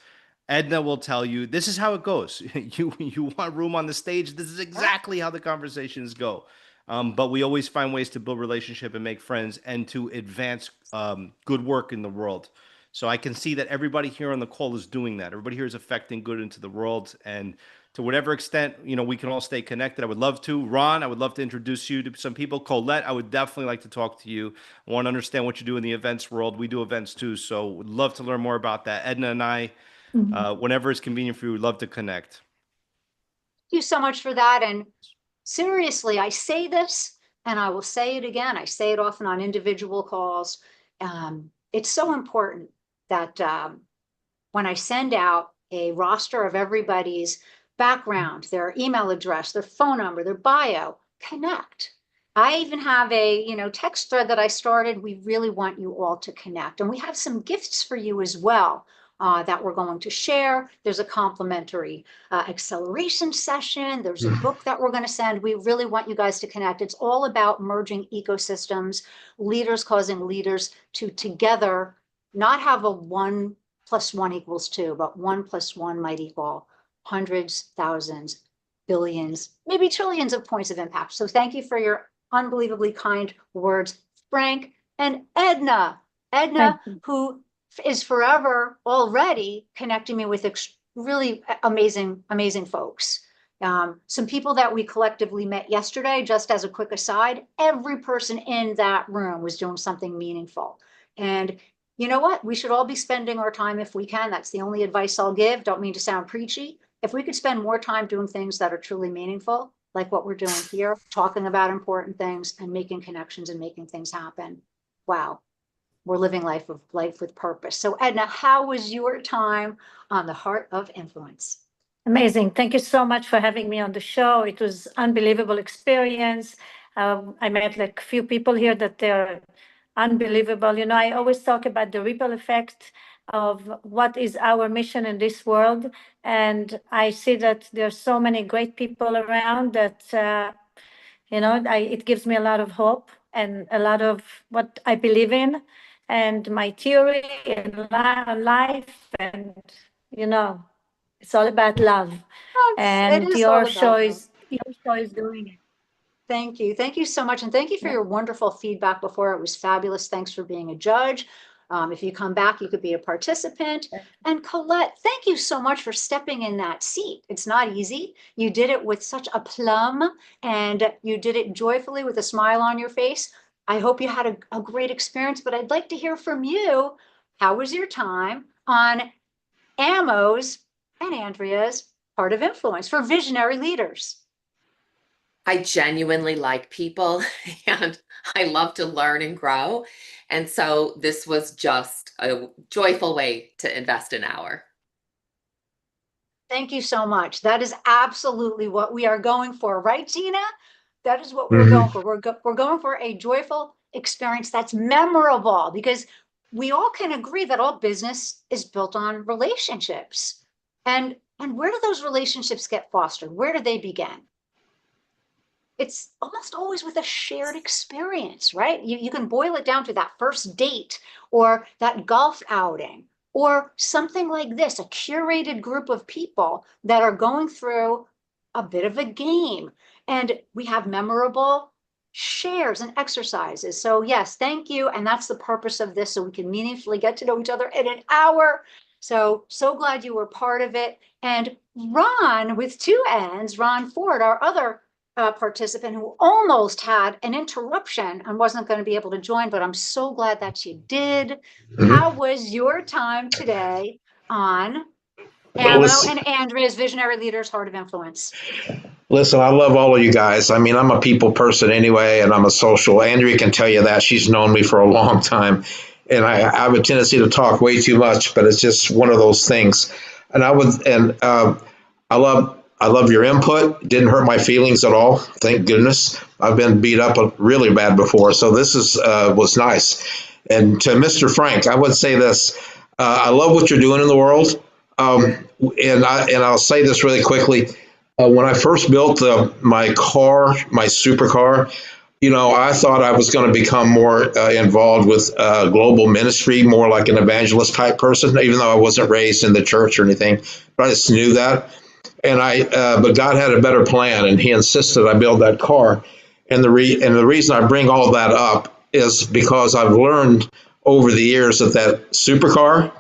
Edna will tell you, this is how it goes. You want room on the stage. This is exactly how the conversations go. But we always find ways to build relationship and make friends and to advance good work in the world. So I can see that everybody here on the call is doing that. Everybody here is affecting good into the world. And to whatever extent, we can all stay connected. I would love to. Ron, I would love to introduce you to some people. Colette, I would definitely like to talk to you. I want to understand what you do in the events world. We do events too. So would love to learn more about that. Edna and I, whenever it's convenient for you, we'd love to connect. Thank you so much for that. And seriously, I say this, and I will say it again. I say it often on individual calls. It's so important that when I send out a roster of everybody's background, their email address, their phone number, their bio, connect. I even have a text thread that I started. We really want you all to connect. And we have some gifts for you as well that we're going to share. There's a complimentary acceleration session. There's a book that we're going to send. We really want you guys to connect. It's all about merging ecosystems, leaders causing leaders to together not have a 1 + 1 = 2, but 1 + 1 might equal hundreds, thousands, billions, maybe trillions of points of impact. So thank you for your unbelievably kind words, Frank. And Edna, who is forever already connecting me with really amazing folks. Some people that we collectively met yesterday, just as a quick aside, every person in that room was doing something meaningful. And you know what? We should all be spending our time if we can. That's the only advice I'll give. Don't mean to sound preachy. If we could spend more time doing things that are truly meaningful, like what we're doing here, talking about important things and making connections and making things happen. Wow. We're living life with purpose. So Edna, how was your time on the Heart of Influence? Amazing. Thank you so much for having me on the show. It was unbelievable experience. I met like a few people here that they're unbelievable. You know, I always talk about the ripple effect of what is our mission in this world. And I see that there's so many great people around that, you know, it gives me a lot of hope and a lot of what I believe in and my theory in life. And, you know, it's all about love. And your show is doing it. Thank you. Thank you so much. And thank you for your wonderful feedback before. It was fabulous. Thanks for being a judge. If you come back, you could be a participant. And Colette, thank you so much for stepping in that seat. It's not easy. You did it with such aplomb and you did it joyfully with a smile on your face. I hope you had a great experience, but I'd like to hear from you. How was your time on Ammo's and Andrea's Heart of Influence for visionary leaders? I genuinely like people and I love to learn and grow. And so this was just a joyful way to invest an hour. Thank you so much. That is absolutely what we are going for, right, Tina? That is what we're going for. We're going for a joyful experience that's memorable, because we all can agree that all business is built on relationships. And where do those relationships get fostered? Where do they begin? It's almost always with a shared experience, right? You can boil it down to that first date or that golf outing or something like this, a curated group of people that are going through a bit of a game. And we have memorable shares and exercises. So yes, thank you. And that's the purpose of this, so we can meaningfully get to know each other in an hour. So glad you were part of it. And Ron with two N's, Ron Ford, our other participant who almost had an interruption and wasn't going to be able to join, but I'm so glad that you did. How was your time today on Ammo and Andrea's Visionary Leaders Heart of Influence? Listen, I love all of you guys. I mean, I'm a people person anyway, and I'm a social. Andrea can tell you that. She's known me for a long time. And I have a tendency to talk way too much, but it's just one of those things. And I love your input. It didn't hurt my feelings at all. Thank goodness. I've been beat up really bad before, so this was nice. And to Mr. Frank, I would say this: I love what you're doing in the world. And I'll say this really quickly. When I first built my supercar, you know, I thought I was going to become more involved with global ministry, more like an evangelist type person, even though I wasn't raised in the church or anything. But I just knew that. And but God had a better plan, and He insisted I build that car. And the reason I bring all that up is because I've learned over the years that supercar,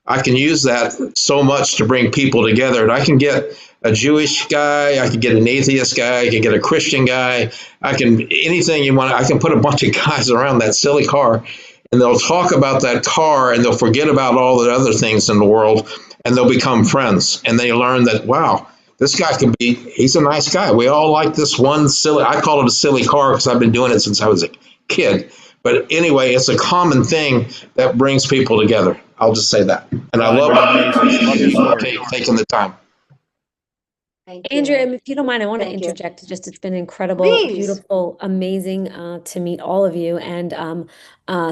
I can use that so much to bring people together. And I can get a Jewish guy, I can get an atheist guy, I can get a Christian guy, anything you want. I can put a bunch of guys around that silly car, and they'll talk about that car, and they'll forget about all the other things in the world, and they'll become friends. And they learn that, wow, this guy he's a nice guy. We all like this one I call it a silly car because I've been doing it since I was a kid. But anyway, it's a common thing that brings people together. I'll just say that. And I love taking the time. Andrea, if you don't mind, I want to interject. It's been incredible, beautiful, amazing to meet all of you. And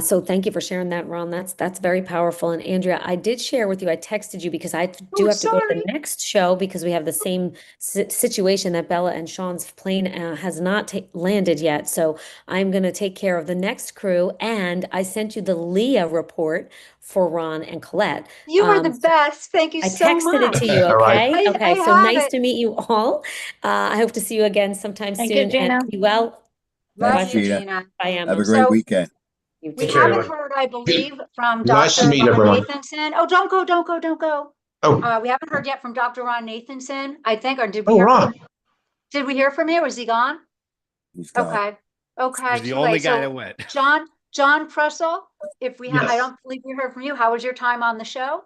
so thank you for sharing that, Ron. That's very powerful. And Andrea, I did share with you, I texted you because I do have to go to the next show because we have the same situation that Bella and Sean's plane has not landed yet. So I'm going to take care of the next crew. And I sent you the Leah report for Ron and Colette. You are the best. Thank you so much. I texted it to you, okay? Okay, so nice to meet you all. I hope to see you again sometime soon. You, Gina. And be well. Love you, Gina. Bye, Emma. Have a great weekend. We Take care, haven't everyone. heard, I believe, from Nice to Dr. meet Ron everyone. Nathanson. Oh, don't go, don't go, don't go. Oh. We haven't heard yet from Dr. Ron Nathanson, I think, or did we Oh, hear Ron. Did we hear from you? Or is he gone? He's gone. Okay. Okay. He's the too only late. guy So, that went. John Prussell, if we have, I Yes. don't believe we heard from you. How was your time on the show?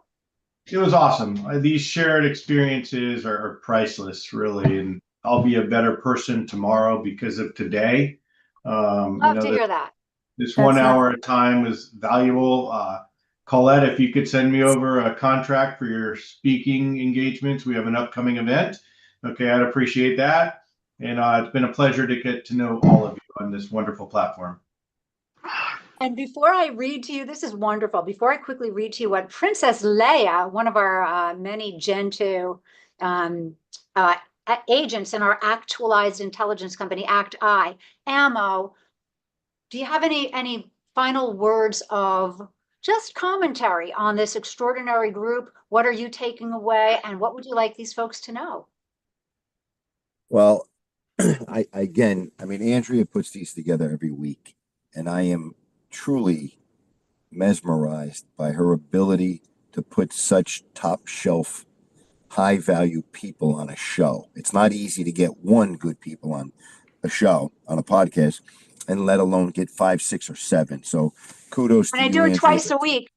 It was awesome. These shared experiences are priceless, really, and I'll be a better person tomorrow because of today. Love to hear that. This That's 1 hour not- at a time was valuable. Colette, if you could send me over a contract for your speaking engagements, we have an upcoming event. Okay, I'd appreciate that. And it's been a pleasure to get to know all of you on this wonderful platform. And before I read to you, this is wonderful. Before I quickly read to you what Princess Leia, one of our many Gen 2 agents in our actualized intelligence company, ACT-I, Ammo, do you have any final words of just commentary on this extraordinary group? What are you taking away? And what would you like these folks to know? Well, Andrea puts these together every week, and I am truly mesmerized by her ability to put such top shelf, high value people on a show. It's not easy to get one good people on a show, on a podcast, and let alone get 5, 6, or 7. So kudos to And I you, do it Andrea. twice a week.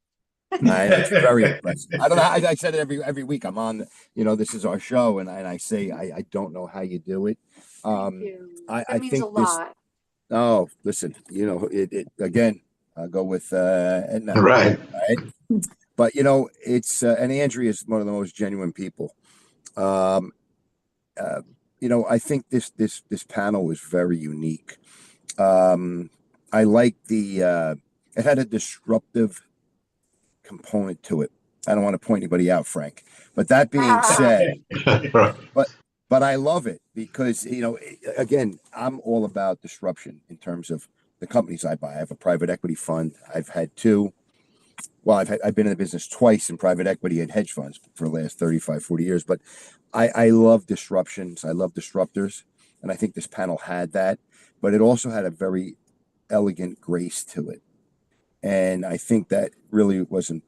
It's very impressive. I don't know. I said it every week. I'm on. This is our show, and I say I don't know how you do it. I means think a lot. Oh, listen. It again. I'll go with Edna. Right. But it's and Andrea is one of the most genuine people. I think this panel was very unique. I like it had a disruptive component to it. I don't want to point anybody out, Frank. But that being said, but I love it because again, I'm all about disruption in terms of the companies I buy. I have a private equity fund. I've had 2. Well, I've been in the business twice in private equity and hedge funds for the last 35, 40 years. But I love disruptions. I love disruptors. And I think this panel had that. But it also had a very elegant grace to it. And I think that really wasn't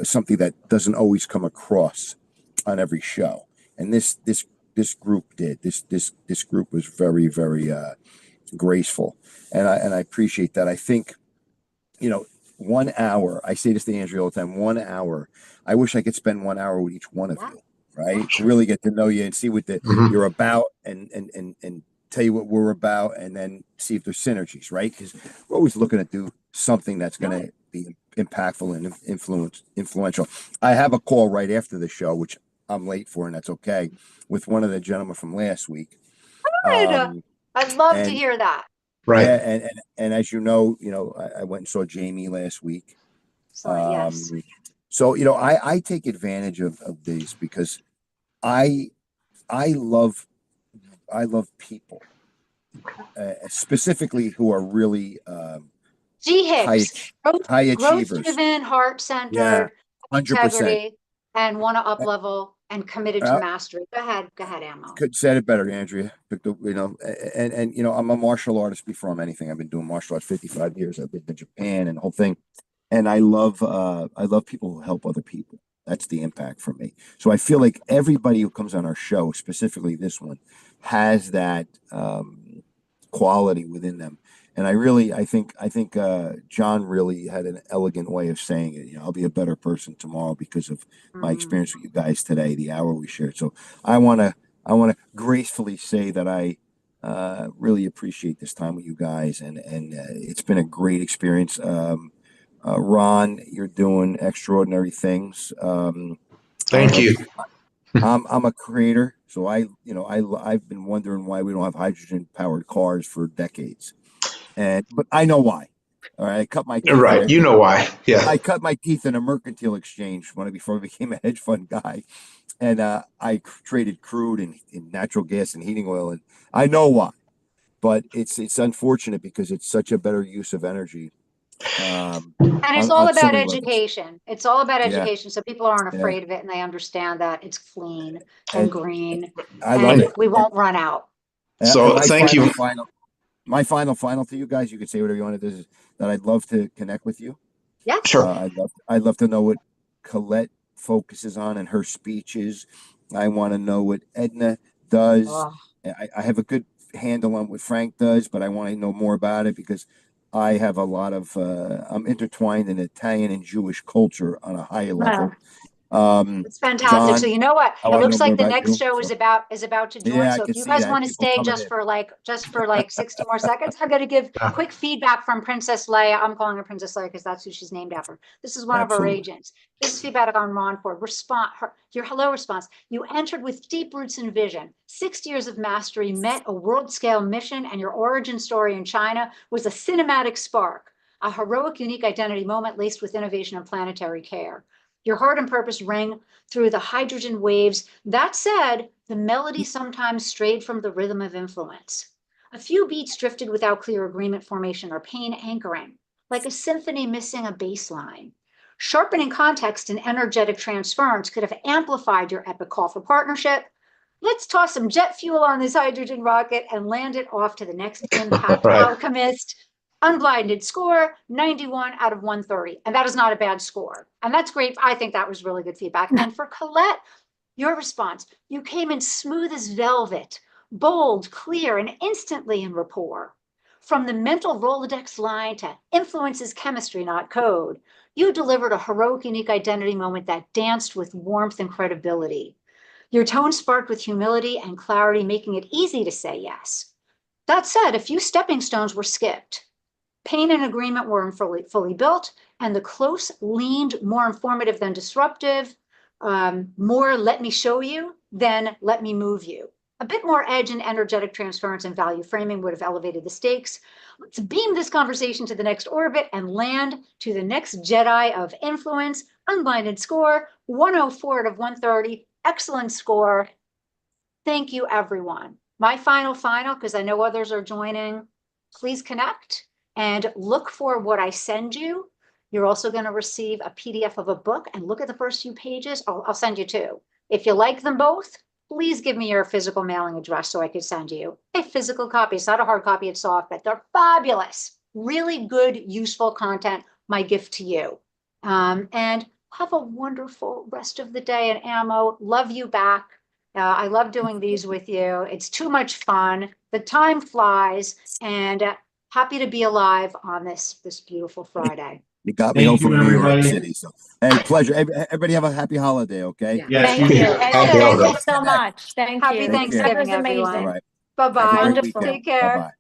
something that doesn't always come across on every show. And this group did. This group was very, very graceful. And I appreciate that. I think, 1 hour, I say this to Andrea all the time, 1 hour. I wish I could spend 1 hour with each one of you, right? To really get to know you and see what you're about and tell you what we're about, and then see if there's synergies, right? Because we're always looking to do something that's going to be impactful and influential. I have a call right after the show, which I'm late for, and that's okay, with one of the gentlemen from last week. Good. I'd love to hear that. Right. Yeah, and as you know, I went and saw Jamie last week. Yes. So I take advantage of these because I love people, specifically who are really G-Hicks, high achievers, growth-driven, heart-centered, Yeah, 100%. integrity, and want to up-level and committed to mastery. Go ahead, Ammo. Could said it better, Andrea. And I'm a martial artist before I'm anything. I've been doing martial arts 55 years. I've been to Japan and the whole thing. And I love people who help other people. That's the impact for me. So I feel like everybody who comes on our show, specifically this one, has that quality within them. And I think John really had an elegant way of saying it. I'll be a better person tomorrow because of my experience with you guys today, the hour we shared. So I want to gracefully say that I really appreciate this time with you guys, and it's been a great experience. Ron, you're doing extraordinary things. Thank you. I'm a creator, so I've been wondering why we don't have hydrogen powered cars for decades. But I know why. All right, I cut my teeth. Right, you know why. Yeah. I cut my teeth in a mercantile exchange before I became a hedge fund guy, and I traded crude and natural gas and heating oil, and I know why. But it's unfortunate because it's such a better use of energy. And it's all about education. It's all about education, so people aren't afraid of it, and they understand that it's clean and green. I love it. We won't run out. So thank you. my final to you guys, you can say whatever you want. This is that I'd love to connect with you. Yeah. Sure. I'd love to know what Colette focuses on in her speeches. I want to know what Edna does. Oh. I have a good handle on what Frank does, but I want to know more about it because I have a lot of I'm intertwined in Italian and Jewish culture on a higher level. It's fantastic. John, So you know what? I It wanna looks know like more the about next you, show so. is about to join. Yeah, I So can if you see guys that. want to People stay coming just in. for like 60 more seconds, I'm going to give quick feedback from Princess Leia. I'm calling her Princess Leia because that's who she's named after. This is one of our Absolutely. agents. This is feedback on Ron Ford. Your hello response. You entered with deep roots in vision. 6 years of mastery met a world scale mission, and your origin story in China was a cinematic spark, a heroic, unique identity moment laced with innovation and planetary care. Your heart and purpose rang through the hydrogen waves. That said, the melody sometimes strayed from the rhythm of influence. A few beats drifted without clear agreement formation or pain anchoring, like a symphony missing a bass line. Sharpening context and energetic transference could have amplified your epic call for partnership. Let's toss some jet fuel on this hydrogen rocket and land it off to the next impact Right. alchemist. Unblinded score, 91 out of 130. And that is not a bad score. And that's great. I think that was really good feedback. And for Colette, your response, you came in smooth as velvet, bold, clear, and instantly in rapport. From the mental Rolodex line to influences chemistry, not code, you delivered a heroic, unique identity moment that danced with warmth and credibility. Your tone sparked with humility and clarity, making it easy to say yes. That said, a few stepping stones were skipped. Pain and agreement were fully built, and the close leaned more informative than disruptive, more let me show you than let me move you. A bit more edge and energetic transference and value framing would have elevated the stakes. Let's beam this conversation to the next orbit and land to the next Jedi of influence. Unblinded score, 104 out of 130. Excellent score. Thank you, everyone. My final, because I know others are joining, please connect and look for what I send you. You're also going to receive a PDF of a book and look at the first few pages. I'll send you two. If you like them both, please give me your physical mailing address so I could send you a physical copy. It's not a hard copy, it's soft, but they're fabulous. Really good, useful content, my gift to you. And have a wonderful rest of the day at Ammo. Love you back. I love doing these with you. It's too much fun. The time flies, and happy to be alive on this beautiful Friday. You got me home from New York City. So, hey, pleasure. Everybody have a happy holiday, okay? Yes, Thank you. Happy Thank holiday. you so much. Thank Happy you. Thanksgiving, That was amazing. All right. Bye-bye. Have a great Wonderful. weekend. Take care. Bye-bye.